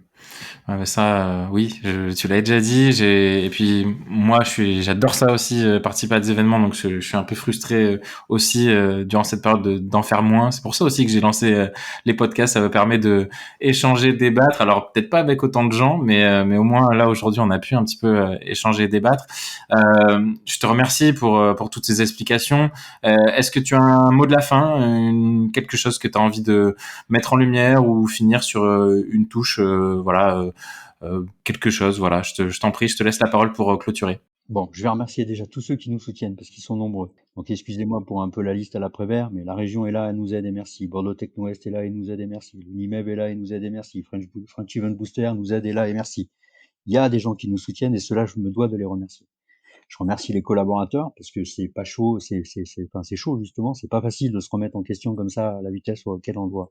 Ouais, bah ça, oui, tu l'avais déjà dit. Et puis moi, j'adore ça aussi, participer à des événements. Donc je suis un peu frustré aussi durant cette période d'en faire moins. C'est pour ça aussi que j'ai lancé les podcasts. Ça me permet de échanger, débattre. Alors peut-être pas avec autant de gens, mais au moins là aujourd'hui, on a pu un petit peu échanger, débattre. Je te remercie pour toutes ces explications. Est-ce que tu as un mot de la fin, quelque chose que tu as envie de mettre en lumière ou finir sur une touche, voilà. Quelque chose, voilà. Je t'en prie, je te laisse la parole pour clôturer.
Bon, je vais remercier déjà tous ceux qui nous soutiennent parce qu'ils sont nombreux. Donc excusez-moi pour un peu la liste à l'après-vert, mais la région est là, elle nous aide et merci. Bordeaux Techno Est est là et nous aide et merci. L'UNIMEB est là et nous aide et merci. French Event Booster nous aide et là et merci. Il y a des gens qui nous soutiennent et ceux-là, je me dois de les remercier. Je remercie les collaborateurs parce que c'est pas chaud, c'est chaud justement. C'est pas facile de se remettre en question comme ça à la vitesse auquel on doit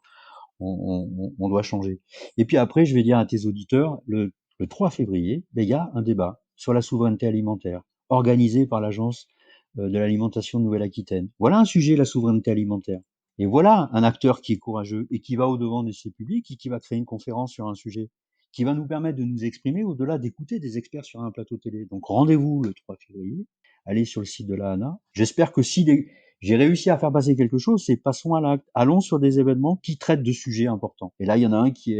changer. Et puis après, je vais dire à tes auditeurs, le 3 février, il y a un débat sur la souveraineté alimentaire organisé par l'Agence de l'alimentation de Nouvelle-Aquitaine. Voilà un sujet, la souveraineté alimentaire. Et voilà un acteur qui est courageux et qui va au-devant de ses publics et qui va créer une conférence sur un sujet qui va nous permettre de nous exprimer au-delà d'écouter des experts sur un plateau télé. Donc rendez-vous le 3 février, allez sur le site de la HANA. J'espère que si j'ai réussi à faire passer quelque chose, c'est passons à l'acte. Allons sur des événements qui traitent de sujets importants. Et là, il y en a un qui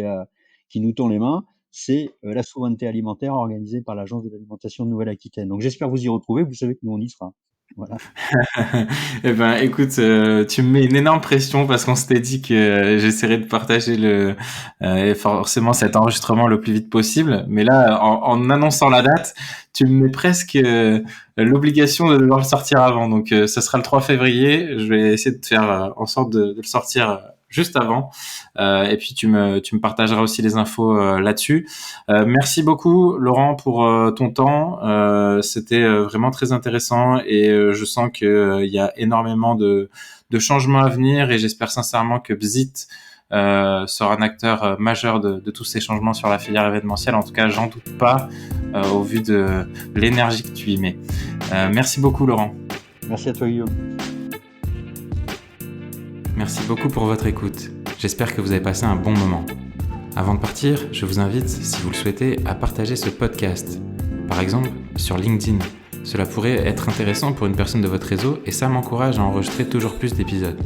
nous tend les mains, c'est la souveraineté alimentaire organisée par l'Agence de l'alimentation de Nouvelle-Aquitaine. Donc j'espère vous y retrouver, vous savez que nous on y sera. Voilà.
Eh ben, écoute, tu me mets une énorme pression parce qu'on s'était dit que j'essaierais de partager forcément cet enregistrement le plus vite possible. Mais là, en annonçant la date, tu me mets presque l'obligation de devoir le sortir avant. Donc, ce sera le 3 février. Je vais essayer de faire en sorte de le sortir juste avant. Et puis tu me partageras aussi les infos là-dessus. Merci beaucoup Laurent pour ton temps. C'était vraiment très intéressant et je sens que il y a énormément de changements à venir et j'espère sincèrement que Bzit sera un acteur majeur de tous ces changements sur la filière événementielle. En tout cas, j'en doute pas au vu de l'énergie que tu y mets. Merci beaucoup Laurent.
Merci à toi Guillaume.
Merci beaucoup pour votre écoute. J'espère que vous avez passé un bon moment. Avant de partir, je vous invite, si vous le souhaitez, à partager ce podcast. Par exemple, sur LinkedIn. Cela pourrait être intéressant pour une personne de votre réseau et ça m'encourage à enregistrer toujours plus d'épisodes.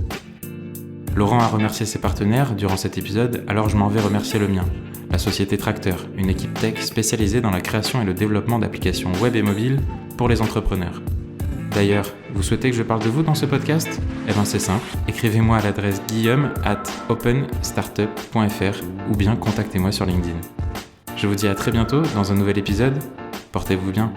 Laurent a remercié ses partenaires durant cet épisode, alors je m'en vais remercier le mien. La société Tracteur, une équipe tech spécialisée dans la création et le développement d'applications web et mobiles pour les entrepreneurs. D'ailleurs, vous souhaitez que je parle de vous dans ce podcast ? Eh bien c'est simple, écrivez-moi à l'adresse guillaume@openstartup.fr ou bien contactez-moi sur LinkedIn. Je vous dis à très bientôt dans un nouvel épisode. Portez-vous bien.